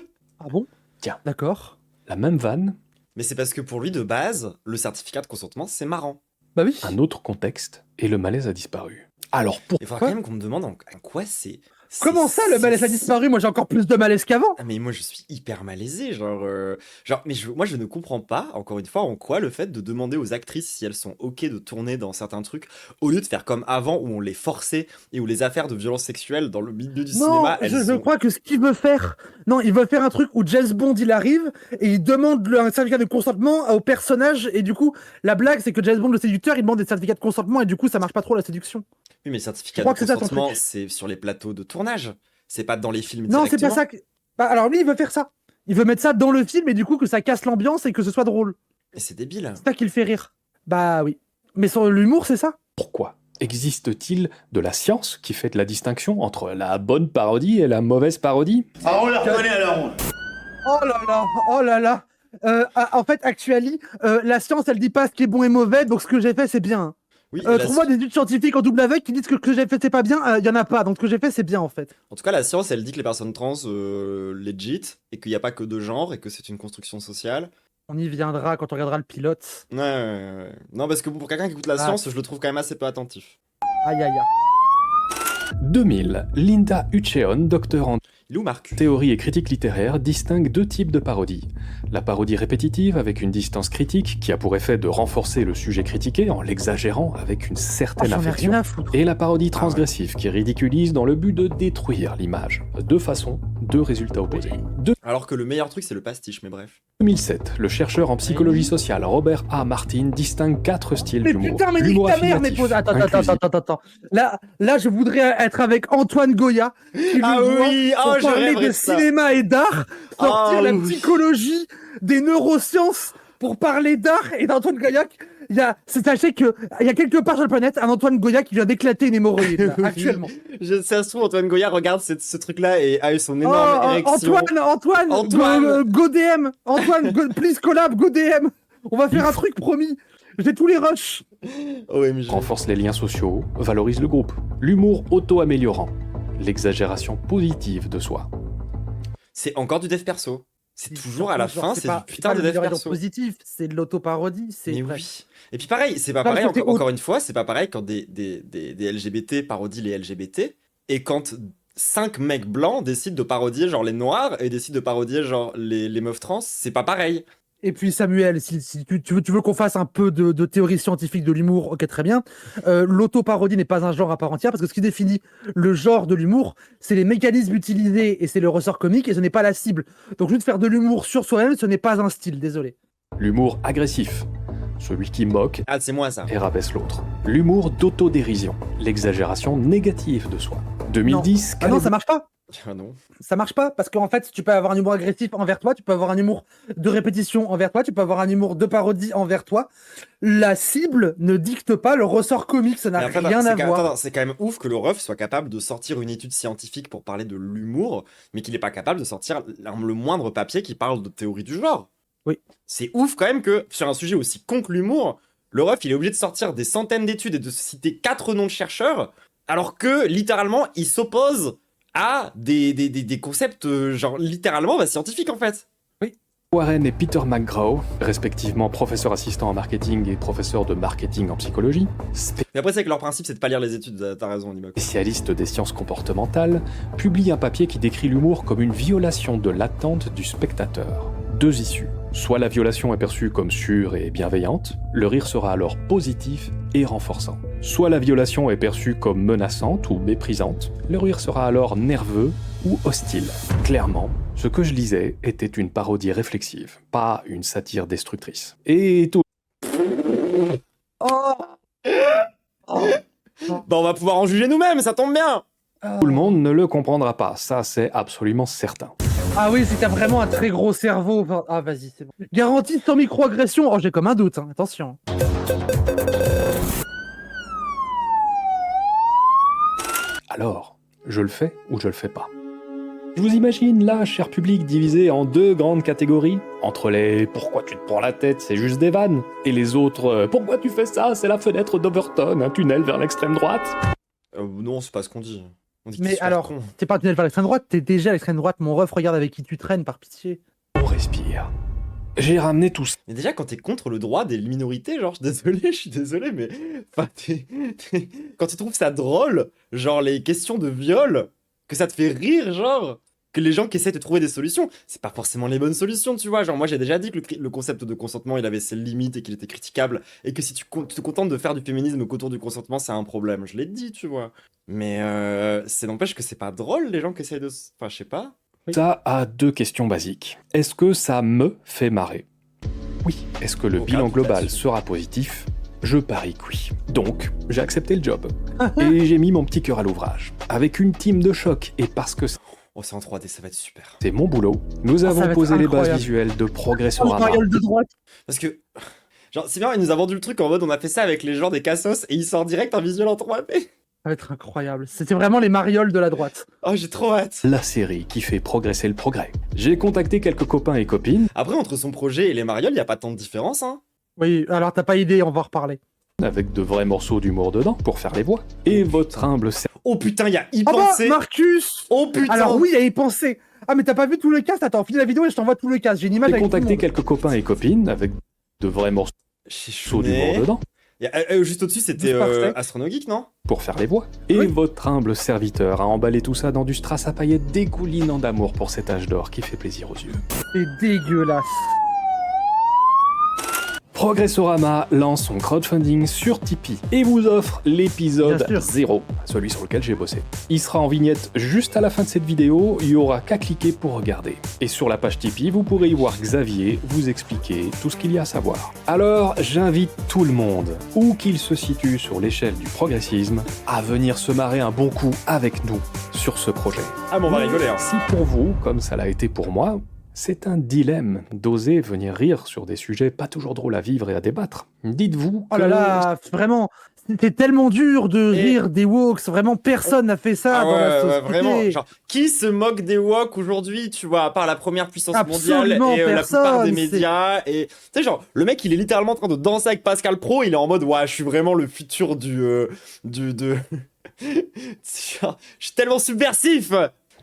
Ah bon? Tiens. D'accord. La même vanne. Mais c'est parce que pour lui, de base, le certificat de consentement, c'est marrant. Bah oui. Un autre contexte, et le malaise a disparu. Alors pourquoi? Il faudra quand même qu'on me demande en quoi c'est... Comment ça, le malaise a disparu? Moi, j'ai encore plus de malaise qu'avant. Ah, mais moi, je suis hyper malaisé, moi, je ne comprends pas, encore une fois, en quoi le fait de demander aux actrices si elles sont OK de tourner dans certains trucs, au lieu de faire comme avant, où on les forçait et où les affaires de violence sexuelle dans le milieu du cinéma... Je crois que ce qu'il veut faire... Non, il veut faire un truc où James Bond, il arrive, et il demande un certificat de consentement au personnage, et du coup, la blague, c'est que James Bond, le séducteur, il demande des certificats de consentement, et du coup, ça marche pas trop, la séduction. Oui, mais le certificat de consentement, c'est sur les plateaux de tournage. C'est pas dans les films directement. Non, c'est pas ça. Bah, alors lui, il veut faire ça. Il veut mettre ça dans le film et du coup que ça casse l'ambiance et que ce soit drôle. Et c'est débile. C'est ça qui le fait rire. Bah oui. Mais sur l'humour, c'est ça. Pourquoi existe-t-il de la science qui fait de la distinction entre la bonne parodie et la mauvaise parodie? Ah, on la reconnaît alors. Oh là là. En fait, actually, la science, elle dit pas ce qui est bon et mauvais, donc ce que j'ai fait, c'est bien. Oui, trouve-moi des études scientifiques en double avec qui disent que ce que j'ai fait c'est pas bien, y en a pas, donc ce que j'ai fait c'est bien en fait. En tout cas, la science elle dit que les personnes trans legit et qu'il n'y a pas que de genre et que c'est une construction sociale. On y viendra quand on regardera le pilote. Ouais. Non, parce que pour quelqu'un qui écoute la science, je le trouve quand même assez peu attentif. Aïe. 2000, Linda Ucheon, docteur en Marcus. théorie et critique littéraire, distingue deux types de parodies. La parodie répétitive avec une distance critique qui a pour effet de renforcer le sujet critiqué en l'exagérant avec une certaine affection. Et la parodie transgressive qui ridiculise dans le but de détruire l'image. Deux façons, deux résultats opposés. Alors que le meilleur truc c'est le pastiche, mais bref. 2007, le chercheur en psychologie sociale Robert A. Martin distingue 4 styles d'humour. Mais putain, mais nique ta mère, mais pose... Attends. Là, je voudrais être avec Antoine Goya, qui pour parler de cinéma et d'art, sortir la psychologie des neurosciences pour parler d'art et d'Antoine Goya. Sachez qu'il y a quelque part sur la planète un Antoine Goya qui vient d'éclater une hémorroïde, là, actuellement. Ça se trouve, Antoine Goya regarde ce truc-là et a eu son énorme érection. Antoine, GoDM, Antoine, please collab, GoDM. On va faire un truc, promis. J'ai tous les rushs. OMG. renforce les liens sociaux, valorise le groupe. L'humour auto-améliorant, l'exagération positive de soi. C'est encore du dev perso. C'est toujours à la fin, c'est pas- du putain de pas dev l'amélioration perso. positif, c'est de l'autoparodie. Mais bref. oui. Et puis pareil, c'est pas Pas pareil, le côté encore une fois, c'est pas pareil quand des LGBT parodient les LGBT et quand 5 mecs blancs décident de parodier genre les noirs et décident de parodier genre les meufs trans, c'est pas pareil. Et puis Samuel, si tu veux qu'on fasse un peu de théorie scientifique de l'humour, ok, très bien. L'autoparodie n'est pas un genre à part entière, parce que ce qui définit le genre de l'humour, c'est les mécanismes utilisés et c'est le ressort comique, et ce n'est pas la cible. Donc juste faire de l'humour sur soi-même, ce n'est pas un style, désolé. L'humour agressif, celui qui moque Ah, c'est moi ça. et rabaisse l'autre. L'humour d'autodérision, l'exagération négative de soi. 2010, Ah non, ça marche pas. Ah non. Ça marche pas, parce qu'en fait, tu peux avoir un humour agressif envers toi, tu peux avoir un humour de répétition envers toi, tu peux avoir un humour de parodie envers toi. La cible ne dicte pas le ressort comique, ça n'a Mais après, rien à voir. attends, c'est quand même ouf que le ref soit capable de sortir une étude scientifique pour parler de l'humour, mais qu'il n'est pas capable de sortir le moindre papier qui parle de théorie du genre. Oui. C'est ouf quand même que sur un sujet aussi con que l'humour, le ref il est obligé de sortir des centaines d'études et de citer 4 noms de chercheurs, alors que littéralement il s'oppose à des concepts genre littéralement scientifiques en fait. Warren et Peter McGraw, respectivement professeur assistant en marketing et professeur de marketing en psychologie, Mais après c'est que leur principe c'est de pas lire les études, t'as raison Nimoc. spécialiste des sciences comportementales, publie un papier qui décrit l'humour comme une violation de l'attente du spectateur. 2 issues. Soit la violation est perçue comme sûre et bienveillante, le rire sera alors positif et renforçant. Soit la violation est perçue comme menaçante ou méprisante, le rire sera alors nerveux ou hostile. Clairement, ce que je lisais était une parodie réflexive, pas une satire destructrice. Et tout Oh Bah on va pouvoir en juger nous-mêmes, ça tombe bien. le monde ne le comprendra pas, ça c'est absolument certain. Ah oui, si t'as vraiment un très gros cerveau. Ah, vas-y, c'est bon. Garantie sans microagression. Oh, j'ai comme un doute, hein. Attention. Alors, je le fais ou je le fais pas? Je vous imagine là, cher public, divisé en 2 grandes catégories, entre les « pourquoi tu te prends la tête, c'est juste des vannes » et les autres « pourquoi tu fais ça, c'est la fenêtre d'Overton, un tunnel vers l'extrême droite ». Non, c'est pas ce qu'on dit. On dit que Mais c'est super alors, con. t'es pas un tunnel vers l'extrême droite, t'es déjà à l'extrême droite. Mon ref, regarde avec qui tu traînes, par pitié. On respire. J'ai ramené tout ça. Mais déjà, quand t'es contre le droit des minorités, genre, je suis désolé, mais. Enfin, quand tu trouves ça drôle, genre les questions de viol, que ça te fait rire, genre, que les gens qui essaient de trouver des solutions, c'est pas forcément les bonnes solutions, tu vois. Genre, moi, j'ai déjà dit que le concept de consentement, il avait ses limites et qu'il était critiquable, et que si tu te contentes de faire du féminisme qu'autour du consentement, c'est un problème. Je l'ai dit, tu vois. Mais ça n'empêche que c'est pas drôle, les gens qui essayent de. Enfin, je sais pas. Ça a 2 questions basiques. Est-ce que ça me fait marrer? Oui. Est-ce que le Aucun bilan doute global là-dessus. sera positif? Je parie que oui. Donc, j'ai accepté le job. Et j'ai mis mon petit cœur à l'ouvrage. Avec une team de choc, et parce que Oh, c'est en 3D, ça va être super. c'est mon boulot, nous ça avons va être posé les bases incroyable. visuelles de Oh, Progressorama. Mariole de droite. Parce que. Genre, c'est bien, il nous a vendu le truc en mode on a fait ça avec les gens des Cassos et il sort direct un visuel en 3D. Ça va être incroyable. C'était vraiment les marioles de la droite. Oh, j'ai trop hâte. La série qui fait progresser le progrès. J'ai contacté quelques copains et copines Après, entre son projet et les marioles, il y a pas tant de différence, hein. Oui, alors t'as pas idée, on va en reparler. avec de vrais morceaux d'humour dedans pour faire les voix. Et votre humble Oh putain, il y a y Ah bah, pensé. Marcus Oh putain. Alors oui, il y a y pensé. Ah, mais t'as pas vu tout le cast? Attends, finis la vidéo et je t'envoie tout le cast. J'ai une image J'ai avec tout le contacté monde. quelques copains et copines avec de vrais morceaux d'humour dedans Il y a, juste au-dessus, c'était Parfait. Astronogeek, non? pour faire les voix. Et Oui. votre humble serviteur a emballé tout ça dans du strass à paillettes dégoulinant d'amour pour cet âge d'or qui fait plaisir aux yeux. C'est dégueulasse. Progressorama lance son crowdfunding sur Tipeee et vous offre l'épisode Bien sûr. 0, celui sur lequel j'ai bossé. Il sera en vignette juste à la fin de cette vidéo, il y aura qu'à cliquer pour regarder. Et sur la page Tipeee, vous pourrez y voir Xavier vous expliquer tout ce qu'il y a à savoir. Alors, j'invite tout le monde, où qu'il se situe sur l'échelle du progressisme, à venir se marrer un bon coup avec nous sur ce projet. Ah, mais on va rigoler, hein. Si pour vous, comme ça l'a été pour moi, c'est un dilemme d'oser venir rire sur des sujets pas toujours drôles à vivre et à débattre. Dites-vous Oh que là là, vraiment, C'était tellement dur de rire des woks. Vraiment, personne n'a fait ça dans la société. Vraiment, genre, qui se moque des woks aujourd'hui, tu vois, à part la première puissance mondiale Absolument et la plupart des personne, médias. Et tu sais, genre, le mec, il est littéralement en train de danser avec Pascal Pro. Il est en mode, ouais, je suis vraiment le futur genre, je suis tellement subversif.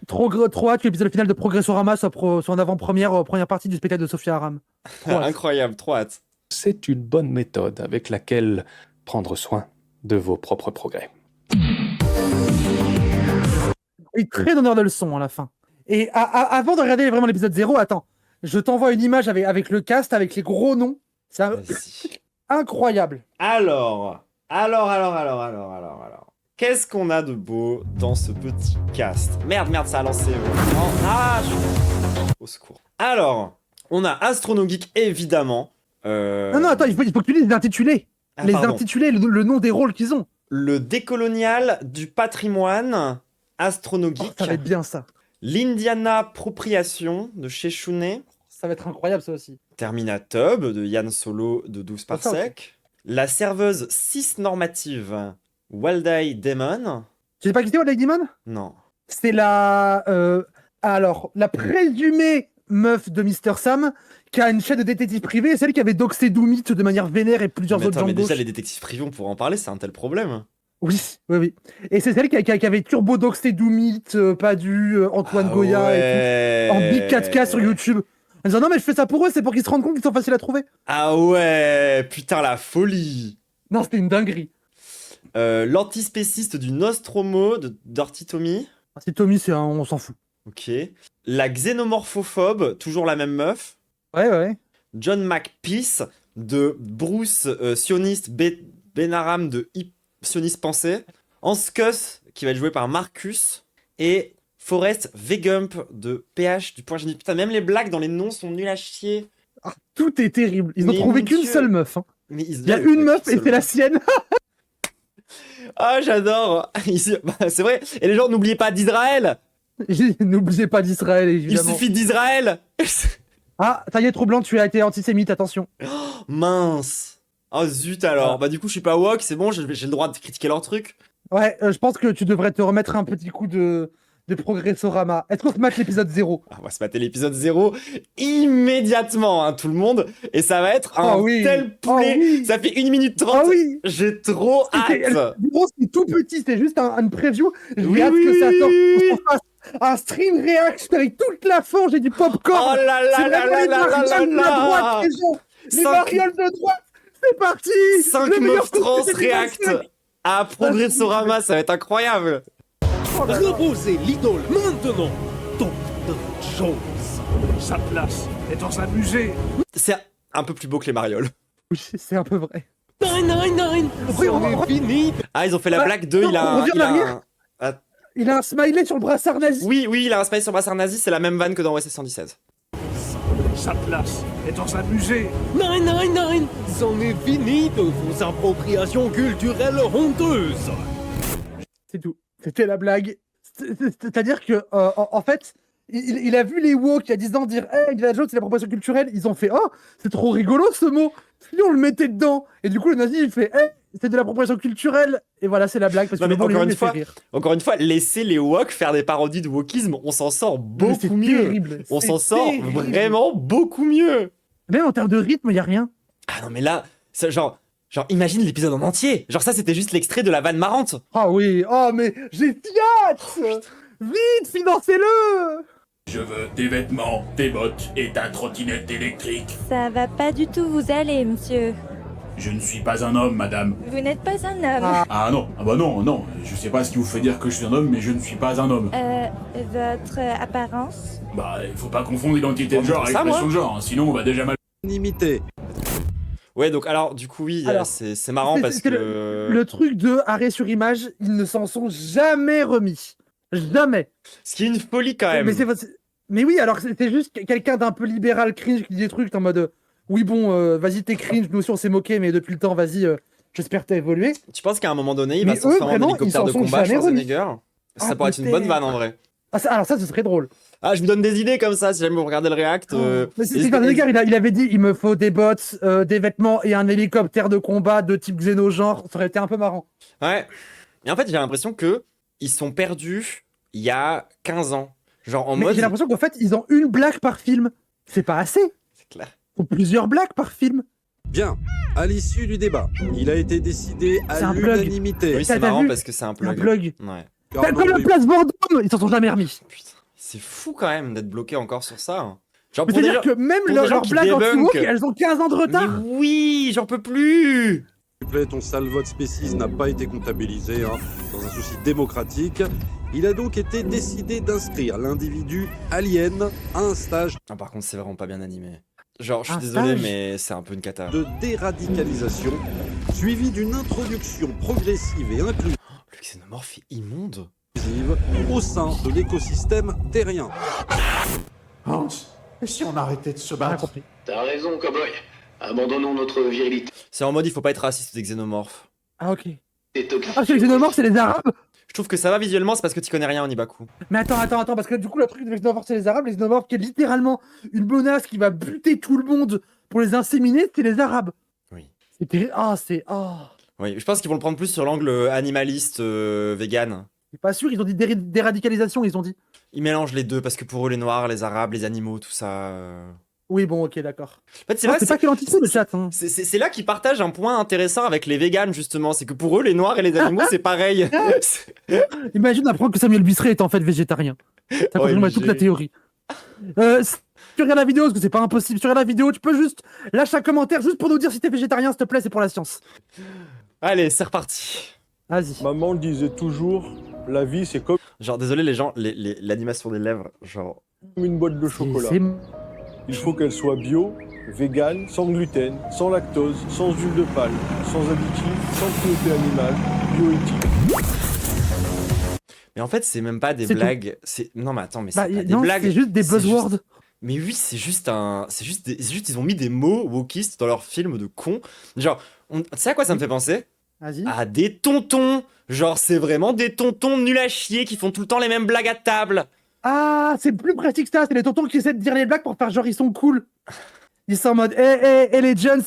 Trop hâte que l'épisode final de Progressorama soit en avant-première, première partie du spectacle de Sophia Aram. Incroyable, trop hâte. C'est une bonne méthode avec laquelle prendre soin de vos propres progrès. Oui, très donneur de leçons à la fin. Et avant de regarder vraiment l'épisode 0, attends, je t'envoie une image avec le cast, avec les gros noms. C'est incroyable. Alors. Qu'est-ce qu'on a de beau dans ce petit cast? Merde, ça a lancé. Au secours. Alors, on a Astronogeek, évidemment. Non, attends, il faut que tu lises les intitulés. Intitulés, le nom des rôles qu'ils ont. Le décolonial du patrimoine, Astronogeek. Ça va être bien, ça. L'Indiana Propriation, de chez Shuné. Ça va être incroyable, ça aussi. Terminatub, de Yann Solo, de 12 parsec. La serveuse cis-normative, Waldai Demon. Tu sais pas qui c'est, Waldai Demon? Non. C'est la présumée meuf de Mr. Sam, qui a une chaîne de détective privé, celle qui avait doxé Doomit de manière vénère et plusieurs autres gens. Mais déjà, les détectives privés, on pourrait en parler, c'est un tel problème. Oui. Et c'est celle qui avait turbo doxé Doomit, Padu, Antoine Goya et tout, en big 4K sur YouTube. En disant non, mais je fais ça pour eux, c'est pour qu'ils se rendent compte qu'ils sont faciles à trouver. Ah ouais, putain, la folie. Non, c'était une dinguerie. L'antispéciste du Nostromo, de Dirty Tommy. C'est Tommy, on s'en fout. Ok. La xénomorphophobe, toujours la même meuf. Ouais. John McPeace, de Bruce, sioniste Benaram, de Sioniste Pensée. Anskus, qui va être joué par Marcus. Et Forrest Vegump, de PH, du Point Génie. Putain, même les blagues dans les noms sont nuls à chier. Ah, tout est terrible. Ils n'ont trouvé qu'une seule meuf. Hein. Il y a une meuf et c'est la sienne. Ah, j'adore. C'est vrai. Et les gens, n'oubliez pas d'Israël. N'oubliez pas d'Israël, évidemment. Il suffit d'Israël. Ah, ça y est, Troublant, tu as été antisémite, attention. Oh, mince. Oh zut alors. Bah du coup, je suis pas woke, c'est bon, j'ai le droit de critiquer leur truc. Ouais, je pense que tu devrais te remettre un petit coup de Progressorama. Est-ce qu'on se mate l'épisode 0? On va se mater l'épisode 0 immédiatement, hein, tout le monde. Et ça va être un tel poulet. Oui. Ça fait 1 minute 30. Oui. J'ai trop hâte. C'est tout petit, c'est juste une preview. J'ai hâte que ça sorte. On fasse un stream react avec toute la force, j'ai du popcorn. Oh là là là là là là. Les marioles de droite, c'est parti. 5 meufs trans react à Progressorama, ça va être incroyable. Reposez l'idole maintenant. Donc, chose. Sa place est dans un musée. C'est un peu plus beau que les marioles. Oui, c'est un peu vrai. Fini. Ah, ils ont fait la blague de... Il a un smiley sur le brassard nazi. Oui, il a un smiley sur le brassard nazi, c'est la même vanne que dans OSS 117. Sa place est dans un musée. C'en est fini de vos appropriations culturelles honteuses. C'est tout. C'était la blague. C'est-à-dire que, en fait, il a vu les woke il y a 10 ans dire hey, Indiana Jones, c'est l'appropriation culturelle. Ils ont fait oh, c'est trop rigolo ce mot. Si on le mettait dedans. Et du coup, le nazi, il fait hey, c'est de l'appropriation culturelle. Et voilà, c'est la blague. Parce que encore une fois, laissez les woke faire des parodies de wokisme. On s'en sort beaucoup mieux. Terrible. On s'en sort vraiment beaucoup mieux. Même en termes de rythme, il n'y a rien. Ah non, mais là, c'est genre, imagine l'épisode en entier. Genre, ça, c'était juste l'extrait de la vanne marrante. Ah oui, oh, mais j'ai hâte. Vite, financez-le. Je veux des vêtements, des bottes et ta trottinette électrique. Ça va pas du tout vous aller, monsieur. Je ne suis pas un homme, madame. Vous n'êtes pas un homme. Ah non, non. Je sais pas ce qui vous fait dire que je suis un homme, mais je ne suis pas un homme. Votre apparence? Bah, il faut pas confondre identité de genre et expression de genre, sinon on va déjà mal Limité. Ouais, donc alors, du coup, oui, c'est marrant parce que... Le truc de arrêt sur image, ils ne s'en sont jamais remis. Jamais. Ce qui est une folie quand même. Mais oui, alors c'était juste quelqu'un d'un peu libéral cringe qui dit des trucs en mode oui, bon, vas-y, t'es cringe, nous aussi on s'est moqué, mais depuis le temps, vas-y, j'espère que t'as évolué. Tu penses qu'à un moment donné, il va se transformer en hélicoptère de combat, Schwarzenegger? Ça pourrait être une bonne vanne en vrai. Alors ça, ce serait drôle. Ah, je vous donne des idées comme ça, si jamais vous regardez le react. Mais c'est Schwarzenegger, il avait dit il me faut des bottes, des vêtements et un hélicoptère de combat de type xénogenre. Ça aurait été un peu marrant. Ouais. Et en fait, j'ai l'impression que ils sont perdus il y a 15 ans. Genre en Mais mode. j'ai l'impression qu'en fait, ils ont une blague par film. C'est pas assez. C'est clair. Ou plusieurs blagues par film. Bien, à l'issue du débat, il a été décidé C'est à un plug. l'unanimité. Oui, c'est T'as marrant vu parce que c'est un Un plug. plug. Ouais. T'as comme la place Vendôme, ils s'en sont jamais remis. Putain, c'est fou quand même d'être bloqué encore sur ça. Hein. Genre pour des C'est-à-dire gens... que même pour des gens leurs qui blagues en débunkent. smoke, elles ont 15 ans de retard. Mais oui, j'en peux plus. S'il vous plaît, ton sale vote spéciste n'a pas été comptabilisé dans un souci démocratique. Il a donc été décidé d'inscrire l'individu alien à un stage Ah, par contre, c'est vraiment pas bien animé. Genre, je suis Un désolé, stage mais c'est un peu une cata. de déradicalisation, suivi d'une introduction progressive et inclusive Le xénomorphe est immonde. au sein de l'écosystème terrien. Hans, et si on arrêtait de se Rien battre? compris. T'as raison, cowboy. Abandonnons notre virilité C'est en mode, il faut pas être raciste des xénomorphes. Ah ok. toxique. Ah, c'est les xénomorphes, c'est les Arabes. Je trouve que ça va visuellement, c'est parce que tu connais rien en Ibaku. Mais attends, parce que du coup, le truc des xénomorphes, c'est les Arabes. Les xénomorphes, qui est littéralement une menace qui va buter tout le monde pour les inséminer, c'est les Arabes. Oui. C'est terrible. Ah, c'est. Ah. Oui, je pense qu'ils vont le prendre plus sur l'angle animaliste, vegan. Je suis pas sûr, ils ont dit déradicalisation, ils ont dit. Ils mélangent les deux parce que pour eux, les noirs, les arabes, les animaux, tout ça. Oui, bon, ok, d'accord. En fait, c'est Ah, là, c'est pas que l'antisémite, le chat. Hein. c'est là qu'ils partagent un point intéressant avec les végans, justement. C'est que pour eux, les noirs et les animaux, c'est pareil. Imagine d'apprendre que Samuel Bisseret est en fait végétarien. Ça confirme toute la théorie. Si tu regardes la vidéo, parce que c'est pas impossible, si tu regardes la vidéo, tu peux juste lâcher un commentaire juste pour nous dire si t'es végétarien, s'il te plaît, c'est pour la science. Allez, c'est reparti. Vas-y. Maman disait toujours, la vie c'est comme Genre, désolé, les gens, l'animation des lèvres, genre. une boîte de chocolat. Il faut qu'elle soit bio, vegan, sans gluten, sans lactose, sans huile de palme, sans additifs, sans cruauté animale, bioéthique. Mais en fait, c'est même pas des C'est blagues. Non, mais attends, mais c'est Bah, pas des non, blagues. c'est juste des c'est buzzwords. juste- Mais oui, c'est juste ils ont mis des mots wokistes dans leur film de con. Genre, tu sais à quoi ça me fait penser? Vas-y. À des tontons. Genre, c'est vraiment des tontons nuls à chier qui font tout le temps les mêmes blagues à table. Ah, c'est plus pratique que ça, c'est les tontons qui essaient de dire les blagues pour faire genre ils sont cool. Ils sont en mode, les Jones,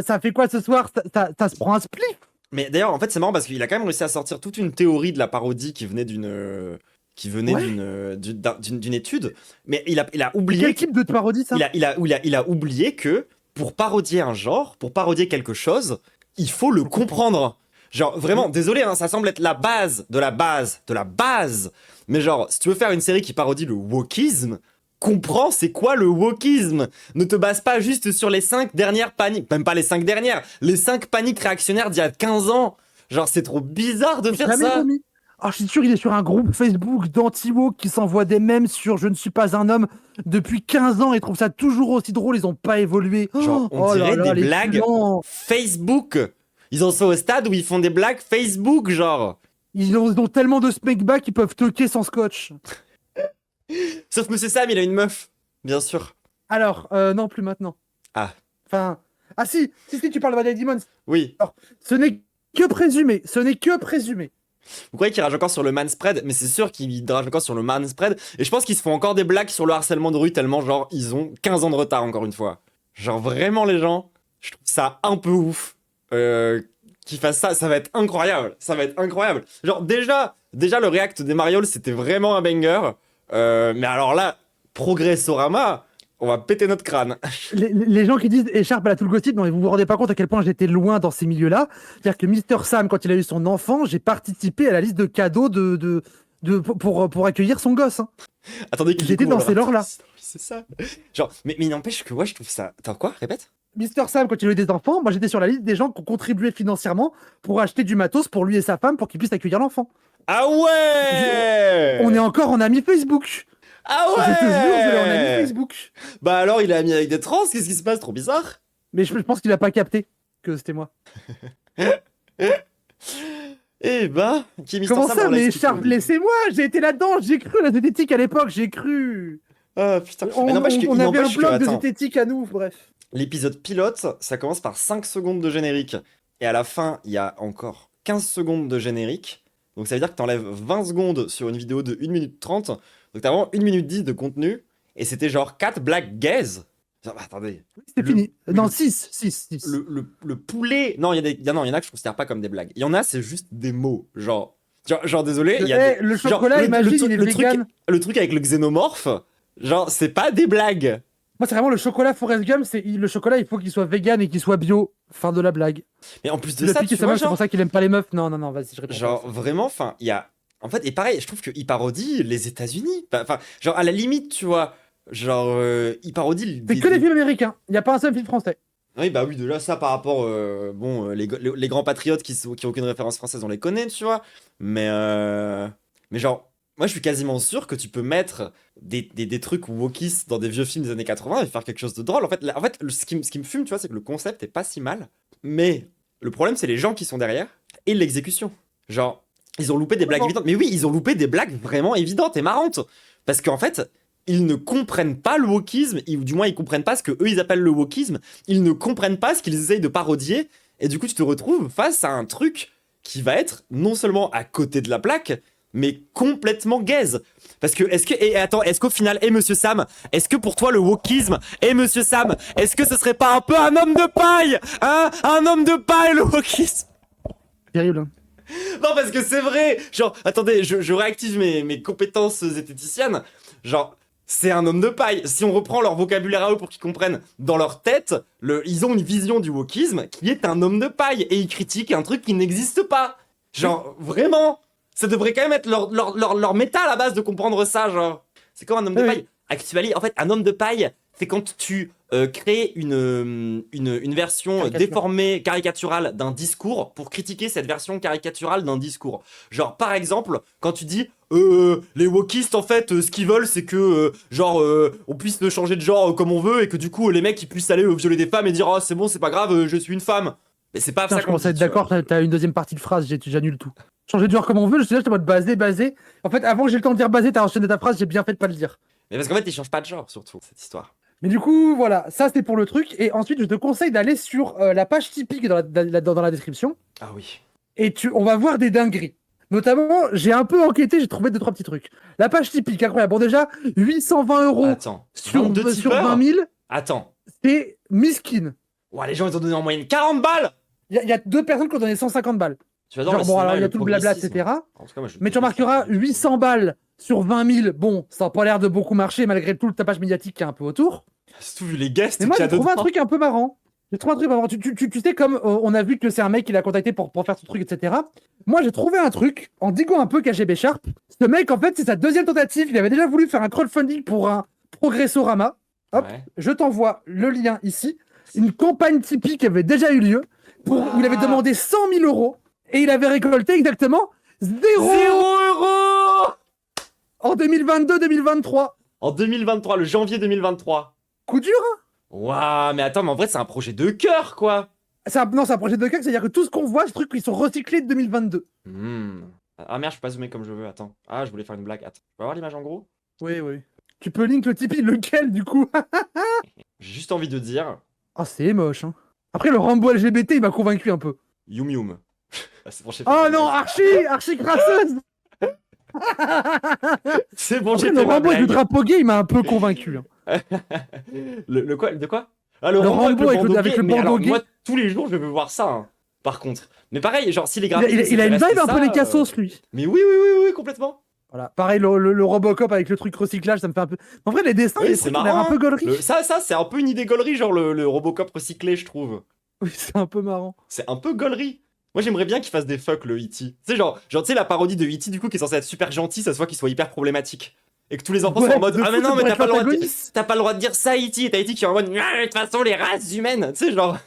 ça fait quoi ce soir? Ça se prend un spliff. Mais d'ailleurs, en fait, c'est marrant parce qu'il a quand même réussi à sortir toute une théorie de la parodie qui venait d'une d'une étude. Mais il a oublié. Quel type de parodie ça? Il a oublié que pour parodier un genre, pour parodier quelque chose, il faut le comprendre. Genre, vraiment, désolé, hein, ça semble être la base de la base de la base. Mais genre, si tu veux faire une série qui parodie le wokisme, comprends c'est quoi le wokisme. Ne te base pas juste sur les 5 dernières paniques, même pas les 5 dernières, les 5 paniques réactionnaires d'il y a 15 ans. Genre, c'est trop bizarre de faire ça. Ah, je suis sûr, il est sur un groupe Facebook d'anti-woke qui s'envoie des mèmes sur Je ne suis pas un homme depuis 15 ans et trouve ça toujours aussi drôle, ils ont pas évolué. Genre, on dirait des les blagues clients. Facebook. Ils en sont au stade où ils font des blagues Facebook, genre. Ils ont tellement de smackback qu'ils peuvent toquer sans scotch. Sauf Monsieur Sam, il a une meuf, bien sûr. Alors, non, plus maintenant. Ah. Enfin, ah si, tu parles de Bad Demons. Oui. Alors, ce n'est que présumé, Vous croyez qu'il rage encore sur le manspread? Mais c'est sûr qu'il rage encore sur le manspread. Et je pense qu'ils se font encore des blagues sur le harcèlement de rue tellement, genre, ils ont 15 ans de retard, encore une fois. Genre, vraiment, les gens, je trouve ça un peu ouf. Qu'ils fassent ça, ça va être incroyable. Ça va être incroyable. Genre, déjà le react des Marioles, c'était vraiment un banger. Mais alors là, Progressorama, on va péter notre crâne. Les gens qui disent écharpe à la tout le gossip, non, mais vous vous rendez pas compte à quel point j'étais loin dans ces milieux-là. C'est-à-dire que Mr. Sam, quand il a eu son enfant, j'ai participé à la liste de cadeaux pour accueillir son gosse. Hein. Attendez, j'étais dans ces lores-là. C'est ça. Genre, mais il n'empêche que moi, je trouve ça. Attends, quoi? Répète? Mr. Sam, quand il a eu des enfants, moi j'étais sur la liste des gens qui ont contribué financièrement pour acheter du matos pour lui et sa femme pour qu'ils puissent accueillir l'enfant. Ah ouais! On est encore en ami Facebook. Ah ouais! Je te jure, je l'ai en ami Facebook. Bah alors, il est ami avec des trans, qu'est-ce qui se passe? Trop bizarre. Mais je pense qu'il a pas capté que c'était moi. Eh ben, qui est Mr. Comment Sam, ça, on l'a mais expliqué. écharpe, laissez-moi, j'ai été là-dedans, j'ai cru à la zététique à l'époque, j'ai cru. Ah putain. On Mais n'empêche que- avait un n'empêche que, blog de attends. zététique à nous, bref. L'épisode pilote, ça commence par 5 secondes de générique. Et à la fin, il y a encore 15 secondes de générique. Donc ça veut dire que t'enlèves 20 secondes sur une vidéo de 1 minute 30. Donc t'as vraiment 1 minute 10 de contenu, et c'était genre 4 blagues gays. Genre, attendez. C'est fini. Non, 6. Le poulet... Non, il y en a que je considère pas comme des blagues. Il y en a, c'est juste des mots. Genre désolé, il y a le chocolat, imagine, il est vegan. Le truc avec le xénomorphe, genre, c'est pas des blagues. Moi, c'est vraiment le chocolat Forrest Gump, le chocolat, il faut qu'il soit vegan et qu'il soit bio. Fin de la blague. Mais en plus de le ça, pique tu sa vois, meuf, c'est pour ça qu'il aime pas les meufs. Non, vas-y, je réponds. Genre, vraiment, enfin, il y a... En fait, et pareil, je trouve qu'il parodie les États-Unis. Enfin, genre, à la limite, tu vois, genre, il parodie... C'est que des films américains. Il n'y a pas un seul film français. Oui, bah oui, déjà ça par rapport, les grands patriotes qui ont aucune référence française, on les connaît, tu vois. Mais genre, moi je suis quasiment sûr que tu peux mettre des trucs wokistes dans des vieux films des années 80 et faire quelque chose de drôle. En fait, ce qui me fume, tu vois, c'est que le concept est pas si mal. Mais le problème, c'est les gens qui sont derrière et l'exécution. Genre, ils ont loupé des blagues évidentes. Mais oui, ils ont loupé des blagues vraiment évidentes et marrantes. Parce qu'en fait... Ils ne comprennent pas le wokisme, ou du moins ils comprennent pas ce que eux ils appellent le wokisme, ils ne comprennent pas ce qu'ils essayent de parodier, et du coup tu te retrouves face à un truc qui va être non seulement à côté de la plaque, mais complètement gaze. Parce que, est-ce qu'au final, monsieur Sam, est-ce que pour toi le wokisme, monsieur Sam, est-ce que ce serait pas un peu un homme de paille, hein, un homme de paille le wokisme? Terrible. Non, parce que c'est vrai, genre, attendez, je réactive mes compétences zététiciennes, genre... C'est un homme de paille. Si on reprend leur vocabulaire à eux pour qu'ils comprennent, dans leur tête, ils ont une vision du wokisme qui est un homme de paille. Et ils critiquent un truc qui n'existe pas. Genre, vraiment, ça devrait quand même être leur méta à la base de comprendre ça, genre. C'est comme un homme de paille. Actually, en fait, un homme de paille, c'est quand tu crées une version déformée, caricaturale d'un discours pour critiquer cette version caricaturale d'un discours. Genre, par exemple, quand tu dis les wokistes, en fait, ce qu'ils veulent, c'est que, on puisse changer de genre comme on veut et que du coup, les mecs, ils puissent aller violer des femmes et dire « Oh, c'est bon, c'est pas grave, je suis une femme ». Mais c'est pas ça qu'on dit. Je commence à être d'accord, t'as une deuxième partie de phrase, j'annule tout. Changer de genre comme on veut, je suis là, j'étais en mode basé. En fait, avant que j'ai le temps de dire basé, t'as enchaîné ta phrase, j'ai bien fait de pas le dire. Mais parce qu'en fait, ils changent pas de genre, surtout, cette histoire. Mais du coup, voilà, ça c'est pour le truc. Et ensuite, je te conseille d'aller sur la page typique dans la description. Ah oui. Et on va voir des dingueries. Notamment, j'ai un peu enquêté, j'ai trouvé 2-3 petits trucs. La page typique, incroyable. Bon, déjà, 820 € sur 20 000. Attends. C'est miskin. Ouais, les gens, ils ont donné en moyenne 40 balles. Il y a 2 personnes qui ont donné 150 balles. Tu vas bon, alors il y a tout le blabla, etc. Mais tu remarqueras, 800 balles sur 20 000, bon, ça n'a pas l'air de beaucoup marcher malgré tout le tapage médiatique qui est un peu autour. C'est tout vu les guests. Mais moi, j'ai trouvé un truc un peu marrant. J'ai trouvé un truc marrant. Tu sais, comme on a vu que c'est un mec qui l'a contacté pour faire ce truc, etc. Moi, j'ai trouvé un truc en diguant un peu KGB Sharp. Ce mec, en fait, c'est sa deuxième tentative. Il avait déjà voulu faire un crowdfunding pour un Progressorama. Hop, je t'envoie le lien ici. Une campagne Tipeee qui avait déjà eu lieu, où il avait demandé 100 000 € et il avait récolté exactement 0 € en 2022-2023. En 2023, le janvier 2023. Coup dur, hein? Waouh, mais attends, mais en vrai, c'est un projet de cœur, quoi. Non, c'est un projet de cœur, c'est-à-dire que tout ce qu'on voit, c'est des trucs qui sont recyclés de 2022. Ah merde, je peux pas zoomer comme je veux, attends. Ah, je voulais faire une blague, attends. Tu peux voir l'image en gros? Oui. Tu peux link le Tipeee, lequel, du coup? J'ai juste envie de dire... Ah, c'est moche, hein. Après, le Rambo LGBT, il m'a convaincu un peu. Yum. C'est bon, oh non, archi crasseuse. C'est bon, j'ai fait le Rambo avec le drapeau gay, il m'a un peu convaincu. Hein. le quoi? De quoi? Ah, le Rambo avec le bandeau gay. Moi, tous les jours, je veux voir ça, hein, par contre. Mais pareil, genre, si les graphismes... Il a une vibe un peu les cassos, lui. Mais oui, complètement. Voilà, pareil, le Robocop avec le truc recyclage, ça me fait un peu... En vrai, les dessins, oui, c'est marrant, un peu gaulerie. Ça, c'est un peu une idée gaulerie, genre le Robocop recyclé, je trouve. Oui, c'est un peu marrant. C'est un peu gaulerie. Moi, j'aimerais bien qu'il fasse des fuck, le E.T. Tu sais, genre tu sais, la parodie de E.T., du coup, qui est censée être super gentil, ça se voit qu'il soit hyper problématique. Et que tous les enfants sont en mode « Ah mais non, mais t'as pas le droit de dire ça, E.T. » Et t'as E.T. qui est en mode « De toute façon, les races humaines !» Tu sais, genre...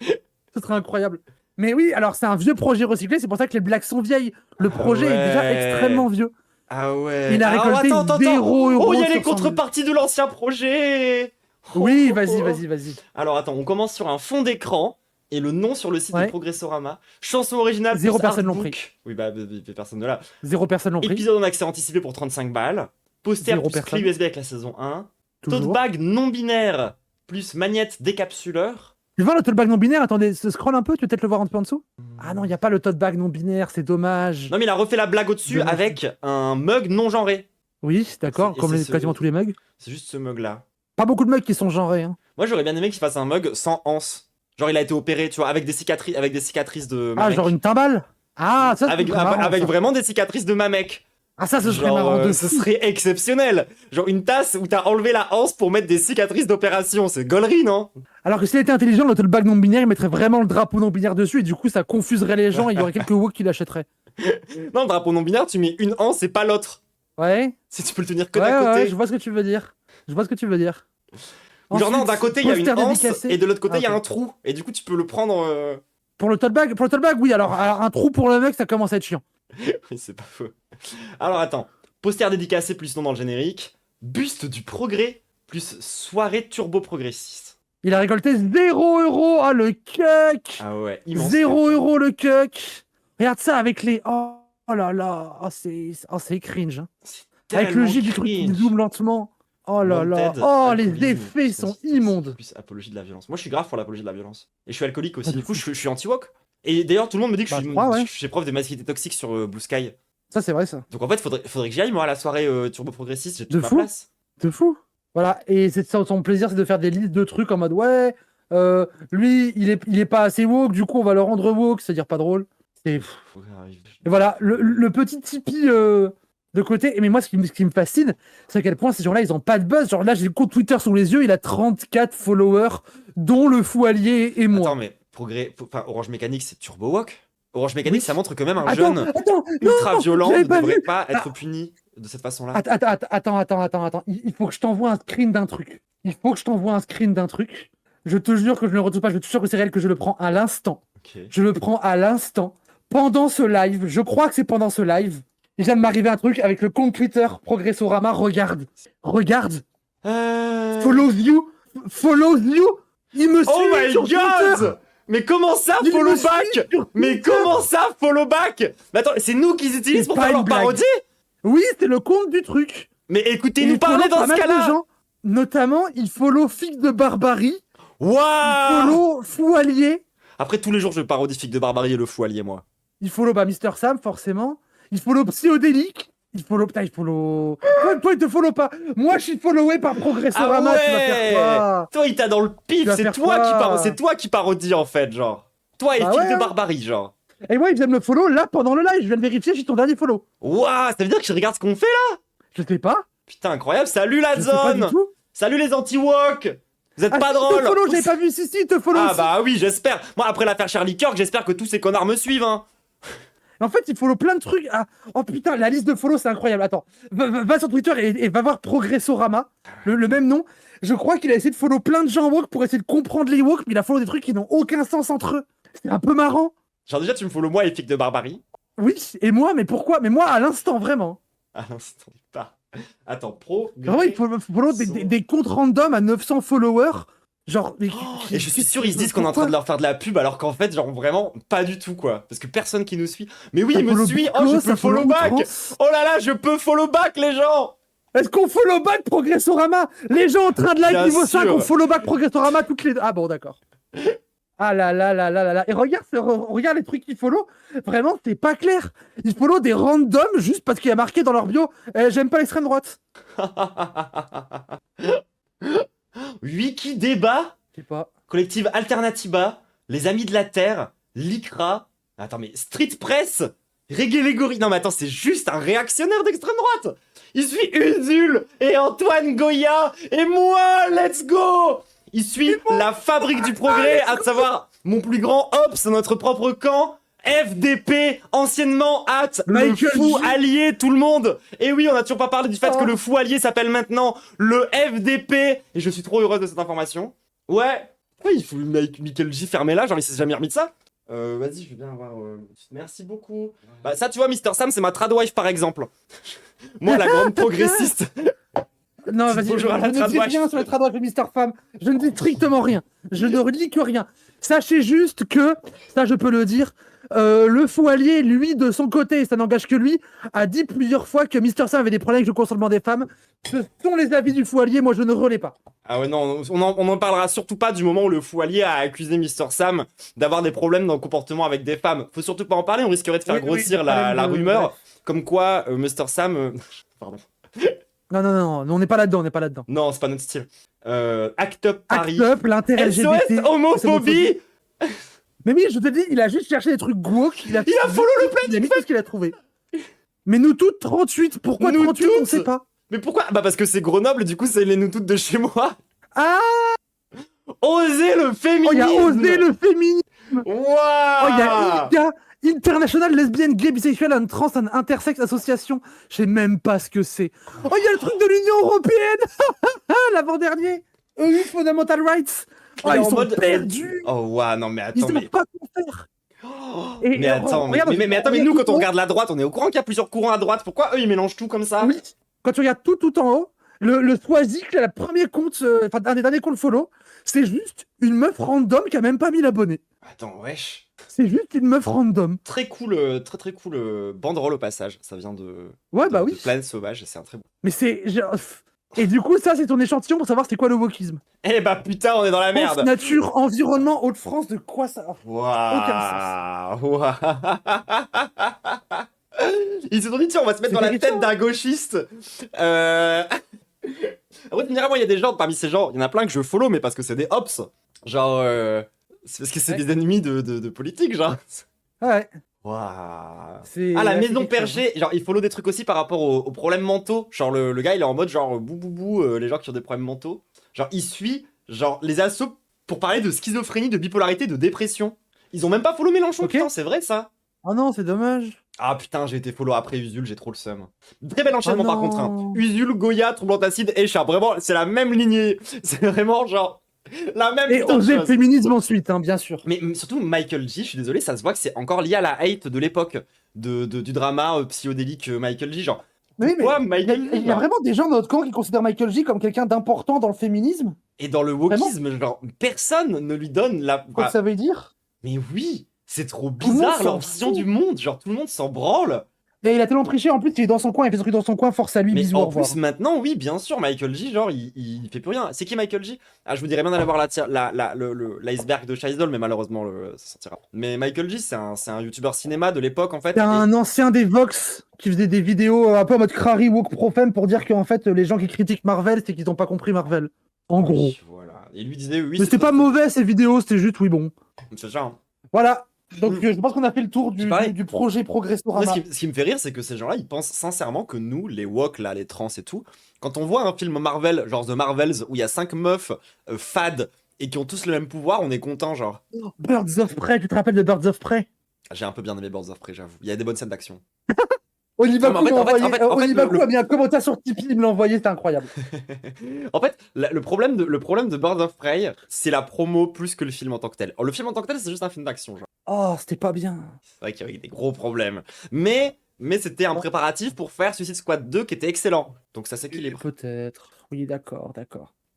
Ce serait incroyable. Mais oui, alors c'est un vieux projet recyclé, c'est pour ça que les blagues sont vieilles. Le projet est déjà extrêmement vieux. Ah ouais. Il a récolté 0 €. Oh, il y a les contreparties de l'ancien projet. Oui, vas-y. Alors attends, on commence sur un fond d'écran et le nom sur le site de Progressorama. Chanson originale. 0 personnes l'ont pris. Oui, bah personne de là. 0 personnes l'ont pris. Épisode en accès anticipé pour 35 balles. Poster plus clé USB avec la saison 1. Tote bag non binaire plus magnette décapsuleur. Tu vois le tote bag non binaire? Attendez, scroll un peu, tu peux peut-être le voir un peu en dessous. Ah non, il n'y a pas le tote bag non binaire, c'est dommage. Non, mais il a refait la blague au-dessus avec un mug non genré. Oui, d'accord, Et comme c'est quasiment tous les mugs. C'est juste ce mug-là. Pas beaucoup de mugs qui sont genrés. Hein. Moi, j'aurais bien aimé qu'il fasse un mug sans anse. Genre, il a été opéré, tu vois, avec des cicatrices de Ah, Mamek. genre une timbale. Ah, ça, Avec, c'est marrant, avec ça. vraiment des cicatrices de Mamek. Ah, ça, ce serait Genre, marrant de ce fou. serait exceptionnel. Genre une tasse où t'as enlevé la anse pour mettre des cicatrices d'opération. C'est gaulerie, non? Alors que s'il était intelligent, le bag non binaire, il mettrait vraiment le drapeau non binaire dessus et du coup, ça confuserait les gens et il y aurait quelques woke qui l'achèteraient. Non, le drapeau non binaire, tu mets une anse et pas l'autre. Ouais. Si tu peux le tenir que Ouais, d'un côté. ouais, je vois ce que tu veux dire. Je vois ce que tu veux dire. Ou genre non, Ensuite, d'un côté il y a une poster anse dédicacé. et de l'autre côté il y a Ah, ok. un trou. Et du coup tu peux le prendre. Pour le tote bag, oui. Alors, un trou pour le mec, ça commence à être chiant. Oui, c'est pas faux. Alors attends. Poster dédicacé plus nom dans le générique. Buste du progrès plus soirée turbo progressiste. Il a récolté 0 €. Ah, le cuck. Ah ouais, immense. 0 € le cuck. Regarde ça avec les. Oh là là. Oh, c'est cringe. Hein. Avec le Tellement J du truc qui cringe. zoome lentement. Oh là là. Wanted, Oh, les alcoolisme, effets sont immondes. Plus apologie de la violence. Moi je suis grave pour l'apologie de la violence. Et je suis alcoolique aussi. Ah, de Du coup fou. je suis anti-woke. Et d'ailleurs tout le monde me dit que Bah, je je crois, ouais. suis prof de masculinité toxique sur Blue Sky. Ça, c'est vrai, ça. Donc en fait faudrait que j'y aille moi à la soirée turbo progressiste. J'ai De toute ma fou. place. De fou. Voilà, et son plaisir, c'est de faire des listes de trucs en mode ouais, lui, il est pas assez woke, du coup, on va le rendre woke, c'est-à-dire pas drôle. Et voilà, le petit Tipeee de côté. Mais moi, ce qui me fascine, c'est à quel point ces gens-là, ils ont pas de buzz. Genre là, j'ai le compte Twitter sous les yeux, il a 34 followers, dont le fou allié et moi. Attends mais Orange Mécanique c'est turbo woke. Orange Mécanique ça montre que même un Attends, jeune attends, ultra non, violent j'avais ne pas devrait vu. pas être puni de cette façon-là. Attends. Il faut que je t'envoie un screen d'un truc. Je te jure que je ne le retrouve pas. Je te jure que c'est réel, que je le prends à l'instant. Ok. Je le prends à l'instant. Pendant ce live. Je crois que c'est pendant ce live. Il vient de m'arriver un truc avec le compte Twitter Progressorama. Regarde. Follows you. Il me suit Oh my sur Twitter. god! Mais comment ça, Il follow me suit back? sur Mais Twitter. comment ça, follow back? Mais attends, c'est nous qu'ils utilisent C'est pour pas faire une leur blague. parodie? Oui, c'est le compte du truc. Mais Et écoutez-nous il parler follow dans pas ce mal de cas-là! gens. Notamment, il follow Figue de Barbarie. Waouh! Follow Fou Allié. Après, tous les jours, je parodie Figue de Barbarie et le fou allié, moi. Il follow Mister Sam, forcément. Il follow Psyodélique. Il follow. Toi, il te follow pas. Moi, je suis followé par Progressorama. Ah Tu vas faire ouais! quoi? Toi, il t'a dans le Tu pif, vas c'est faire toi quoi? c'est toi qui parodie, en fait, genre. Toi et Bah Figue ouais, de hein. Barbarie, genre. Et moi, il vient de me follow là pendant le live. Je viens de vérifier, j'ai ton dernier follow. Waouh, ça veut dire que je regarde ce qu'on fait, là? Je sais pas. Putain, incroyable. Salut, la Je sais pas du zone! tout. Salut, les anti-woke! Vous êtes Ah, pas si, il drôles! te follow, j'avais pas vu. Si, il te follow. Ah aussi. bah oui, j'espère. Moi, après l'affaire Charlie Kirk, j'espère que tous ces connards me suivent, hein. En fait, il follow plein de trucs. Ah, oh putain, la liste de follow, c'est incroyable. Attends, va sur Twitter et va voir Progressorama, le même nom. Je crois qu'il a essayé de follow plein de gens woke pour essayer de comprendre les woke, mais il a follow des trucs qui n'ont aucun sens entre eux. C'est un peu marrant. Genre déjà, tu me follow moi et Figue de Barbarie. Oui, et moi, mais pourquoi? Mais moi, à l'instant, vraiment. À l'instant, pas. Attends, pro. Vraiment, il follow des comptes random à 900 followers. Genre, mais Et je suis sûr, ils se disent qu'on est en train de leur faire de la pub, alors qu'en fait, genre vraiment, pas du tout, quoi. Parce que personne qui nous suit. Mais oui, Ça il me follow suit. Bico, Oh, je ça peux follow follow back. Outrance. Oh là là, je peux follow back, les gens. Est-ce qu'on follow back Progressorama? Les gens en train de like Bien niveau 5, sûr. on follow back Progressorama toutes les deux. Ah bon, d'accord. Ah là là là là là là. Et regarde les trucs qu'ils follow. Vraiment, c'est pas clair. Ils follow des randoms juste parce qu'il y a marqué dans leur bio j'aime pas l'extrême droite. Wiki Débat, Je sais pas. collective Alternativa, les Amis de la Terre, l'ICRA. Attends, mais Street Press, Reggae Légory. Non, mais attends, c'est juste un réactionnaire d'extrême droite. Il suit Usul et Antoine Goya et moi, let's go. Il suit la fabrique du progrès, à savoir mon plus grand Ops, notre propre camp, FDP, anciennement hâte, le Michael fou J. allié, tout le monde. Et oui, on a toujours pas parlé du fait que le fou allié s'appelle maintenant le FDP. Et je suis trop heureuse de cette information. Ouais. Pourquoi il faut Michael J fermer là? Genre, il s'est jamais remis de ça. Vas-y, je veux bien avoir. Merci beaucoup. Bah, ça, tu vois, Mister Sam, c'est ma tradwife par exemple. Moi, la grande progressiste. Non, C'est vas-y, je bonjour à la ne dis tradwife. rien sur les tradwife de Mister Femme. Je ne dis strictement rien. Je ne dis que rien. Sachez juste que, ça je peux le dire, le fou allié, lui, de son côté, et ça n'engage que lui, a dit plusieurs fois que Mister Sam avait des problèmes avec le consentement des femmes. Ce sont les avis du fou allié, moi je ne relais pas. Ah ouais, non, on en parlera surtout pas du moment où le fou allié a accusé Mister Sam d'avoir des problèmes dans le comportement avec des femmes. Faut surtout pas en parler, on risquerait de faire Oui, grossir oui, la problème de- rumeur. bref. Comme quoi, Mister Sam. Pardon. Non, on n'est pas là-dedans, Non, c'est pas notre style. Act Up Paris. Act Up, l'intérêt LGBT. SOS homophobie. Mais oui, je te dis, il a juste cherché des trucs woke. Il a follow le plan. Il a mis tout ce qu'il a trouvé. Mais nous toutes, 38. Pourquoi Nous 38 On toutes. sait pas. Mais pourquoi? Bah parce que c'est Grenoble, du coup c'est les nous toutes de chez moi. Ah, Oser le féminisme. oh, il a osé le féminisme. Waouh. Oh, il y a IGA, International Lesbian Gay Bisexual and Trans and Intersex Association. Je sais même pas ce que c'est. Oh, il y a le truc de l'Union Européenne. L'avant-dernier. EU Fundamental Rights. Oh, Il est ils en sont mode- perdus. Oh waouh, non mais Ils attends, savent mais... pas quoi faire. Mais Et, attends, mais, regarde, mais attends, mais regarde nous quand tout on en haut. regarde la droite, on est au courant qu'il y a plusieurs courants à droite. Pourquoi eux ils mélangent tout comme ça? Oui. Quand tu regardes tout en haut, le Swazik, là, le premier compte, enfin un des derniers comptes follow, c'est juste une meuf random qui a même pas 1000 abonnés. Attends, wesh. C'est juste une meuf random. Très cool, très cool banderole au passage. Ça vient de, Ouais, bah de oui. Planète Sauvage et c'est un très bon. Mais c'est genre... Et du coup, ça, c'est ton échantillon pour savoir c'est quoi le wokisme. Eh bah putain, on est dans la France, merde. nature, environnement, Hauts-de-France, de quoi ça... Waouh. Ils se sont dit, tiens, on va se mettre dans la tête d'un gauchiste. Après, tu me diras, moi, il y a des gens, parmi ces gens, il y en a plein que je follow, mais parce que c'est des hops. Genre, c'est parce que c'est des ennemis de politique, genre. Ouais. Waouh. Ah, la maison perchée, genre, il follow des trucs aussi par rapport aux problèmes mentaux. Genre, le gars, il est en mode, genre, bou, les gens qui ont des problèmes mentaux. Genre, il suit, genre, les assos pour parler de schizophrénie, de bipolarité, de dépression. Ils ont même pas follow Mélenchon, putain, c'est vrai, ça. Oh non, c'est dommage. Ah putain, j'ai été follow après Usul, j'ai trop le seum. Très bel enchaînement Oh par non. contre. Hein. Usul, Goya, Troublant Acide et Char. Vraiment, c'est la même lignée. C'est vraiment genre la même Et putain de oser le chose. féminisme ensuite, hein, bien sûr. Mais surtout, Michael J, je suis désolé, ça se voit que c'est encore lié à la hate de l'époque du drama psychodélique Michael J. Genre, Oui, mais pourquoi Michael J, il y a genre vraiment des gens dans notre camp qui considèrent Michael J comme quelqu'un d'important dans le féminisme. Et dans le wokisme, genre, personne ne lui donne la. Quoi que ça veut dire? Mais oui, c'est trop Tout le monde bizarre s'en leur vision fout. du monde. Genre, tout le monde s'en branle. Et il a tellement triché, en plus, il est dans son coin, il fait son truc dans son coin, force à lui, Mais bisous, au en revoir. plus, maintenant, oui, bien sûr, Michael J, genre, il fait plus rien. C'est qui Michael J? Ah, je vous dirais bien d'aller voir l'iceberg de Shiesdol, mais malheureusement, ça sortira. Mais Michael J, c'est un youtubeur cinéma de l'époque, en fait. C'est un ancien des Vox qui faisait des vidéos un peu en mode crari woke profème pour dire qu'en fait, les gens qui critiquent Marvel, c'est qu'ils n'ont pas compris Marvel. En gros. Voilà. Et lui disait, oui. Mais c'était pas mauvais ces vidéos, c'était juste oui, bon. C'est ça, hein. Voilà. Donc je pense qu'on a fait le tour C'est pareil. du projet Moi, Progressorama. ce qui me fait rire, c'est que ces gens-là, ils pensent sincèrement que nous, les woke, là, les trans et tout, quand on voit un film Marvel, genre The Marvels, où il y a 5 meufs fades et qui ont tous le même pouvoir, on est content, genre. Birds of Prey, tu te rappelles de Birds of Prey? J'ai un peu bien aimé Birds of Prey, j'avoue. Il y a des bonnes scènes d'action. Olivaku Non, mais en fait, Olivaku a mis un commentaire sur Tipeee, il me l'a envoyé, c'était incroyable. En fait, le problème de Birds of Prey, c'est la promo plus que le film en tant que tel. Le film en tant que tel, c'est juste un film d'action, genre. Oh, c'était pas bien. C'est vrai qu'il y avait des gros problèmes. Mais c'était un préparatif pour faire Suicide Squad 2 qui était excellent. Donc ça s'équilibre. Peut-être. Oui, d'accord.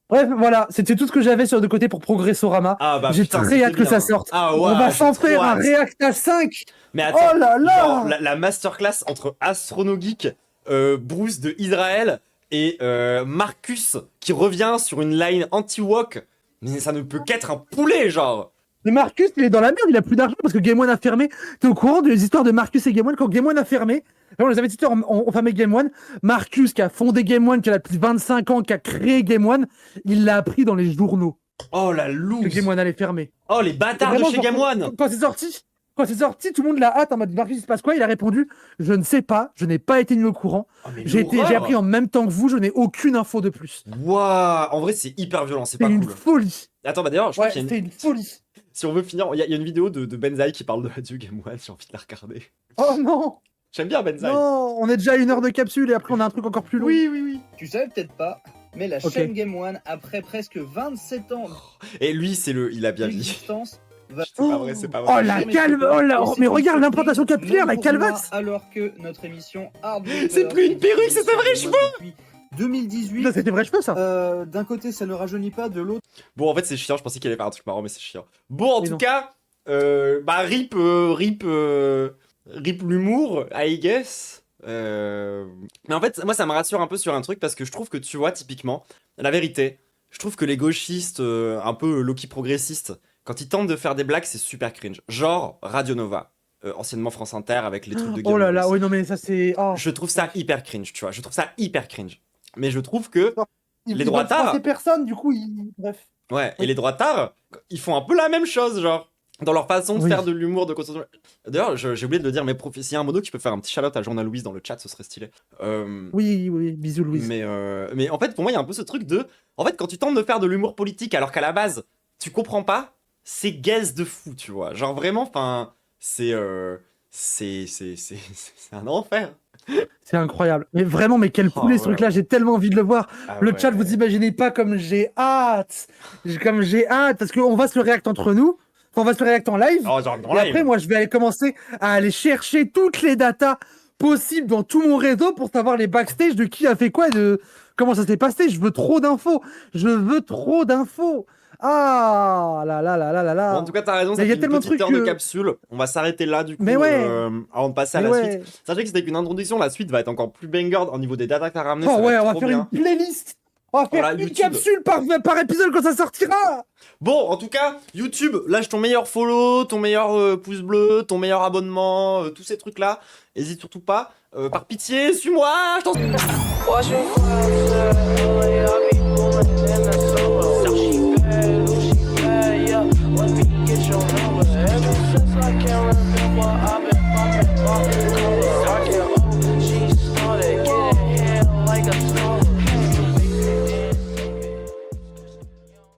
Bref, voilà, c'était tout ce que j'avais sur de côté pour Progressorama. Ah bah J'ai putain, très hâte c'était que ça bien. sorte. Ah ouais, On va j'ai s'en trop faire un hâte. React à 5. Mais attends, Oh là là genre, la masterclass entre Astronogeek, Bruce de Israël et Marcus qui revient sur une line anti-wok. Mais ça ne peut qu'être un poulet, genre. Mais Marcus, il est dans la merde, il a plus d'argent parce que Game One a fermé. T'es au courant des histoires de Marcus et Game One? Quand Game One a fermé, alors les investisseurs ont fermé Game One. Marcus, qui a fondé Game One, qui a plus de 25 ans, qui a créé Game One, il l'a appris dans les journaux. Oh la Que loose. Game One allait fermer. Oh les bâtards de Vraiment, chez genre, Game One. Quand c'est sorti, tout le monde l'a hâte en mode Marcus, il se passe quoi? Il a répondu, je ne sais pas, je n'ai pas été mis au courant. Oh, mais J'ai l'horreur. appris en même temps que vous, je n'ai aucune info de plus. Waouh, en vrai c'est hyper violent, c'est C'est pas une cool. folie. Attends, bah d'ailleurs, je Ouais, crois qu'il y a c'était une folie. Si on veut finir, il y a une vidéo de Benzaï qui parle de Adieu Game One, j'ai envie de la regarder. Oh non! J'aime bien Benzaï. Non, on est déjà à 1 heure de capsule et après on a un truc encore plus long. Oui. Tu savais peut-être pas, mais la Ok. chaîne Game One, après presque 27 ans Et lui, il a bien vie. d'existence, va... C'est pas vrai. Oh la calme, oh là, oh, mais regarde l'implantation capillaire, la calvasse. Alors que notre émission Hard C'est plus une perruque, c'est des vrais cheveux. Depuis 2018. Ça, c'est des vrais cheveux, ça. D'un côté, ça ne rajeunit pas, de l'autre. Bon, en fait, c'est chiant, je pensais qu'il allait faire un truc marrant, mais c'est chiant. Bon, en Mais tout non. cas, rip l'humour, I guess. Mais en fait, moi, ça me rassure un peu sur un truc parce que je trouve que, tu vois, typiquement, la vérité, je trouve que les gauchistes, un peu low-key progressistes, quand ils tentent de faire des blagues, c'est super cringe. Genre Radio Nova, anciennement France Inter, avec les trucs de Game Oh là là, Boys. oui, non, mais ça c'est. Oh. Je trouve ça hyper cringe, tu vois. Je trouve ça hyper cringe. Mais je trouve que les droitards... Ces personnes, du coup, bref. Ouais, et les droitards, ils font un peu la même chose, genre, dans leur façon de faire de l'humour, de construction. D'ailleurs, j'ai oublié de le dire, mais s'il y a un mono qui peut faire un petit shout-out à Journal Louise dans le chat, ce serait stylé. Oui, bisous Louise. Mais en fait, pour moi, il y a un peu ce truc de... En fait, quand tu tentes de faire de l'humour politique, alors qu'à la base, tu comprends pas, c'est gaze de fou, tu vois. Genre, vraiment, enfin, c'est un enfer. C'est incroyable. Mais vraiment, mais quel poulet ce truc-là, j'ai tellement envie de le voir. Le chat, vous imaginez pas comme j'ai hâte. Comme j'ai hâte, parce qu'on va se le réacter entre nous. Enfin, on va se le réacter en live. Et après, moi, je vais aller commencer à aller chercher toutes les datas possibles dans tout mon réseau pour savoir les backstage de qui a fait quoi et de comment ça s'est passé. Je veux trop d'infos. Ah là là là là là là. Bon, en tout cas, t'as raison, c'est une petite heure de capsule. On va s'arrêter là, du coup, avant de passer à la suite. Sachez que c'était qu'une introduction, la suite va être encore plus banger au niveau des datas que t'as ramené. Oh ouais, on va faire une playlist. On va faire une capsule par épisode quand ça sortira. Bon, en tout cas, YouTube, lâche ton meilleur follow, ton meilleur pouce bleu, ton meilleur abonnement, tous ces trucs-là. Hésite surtout pas. Par pitié, suis-moi, je t'en...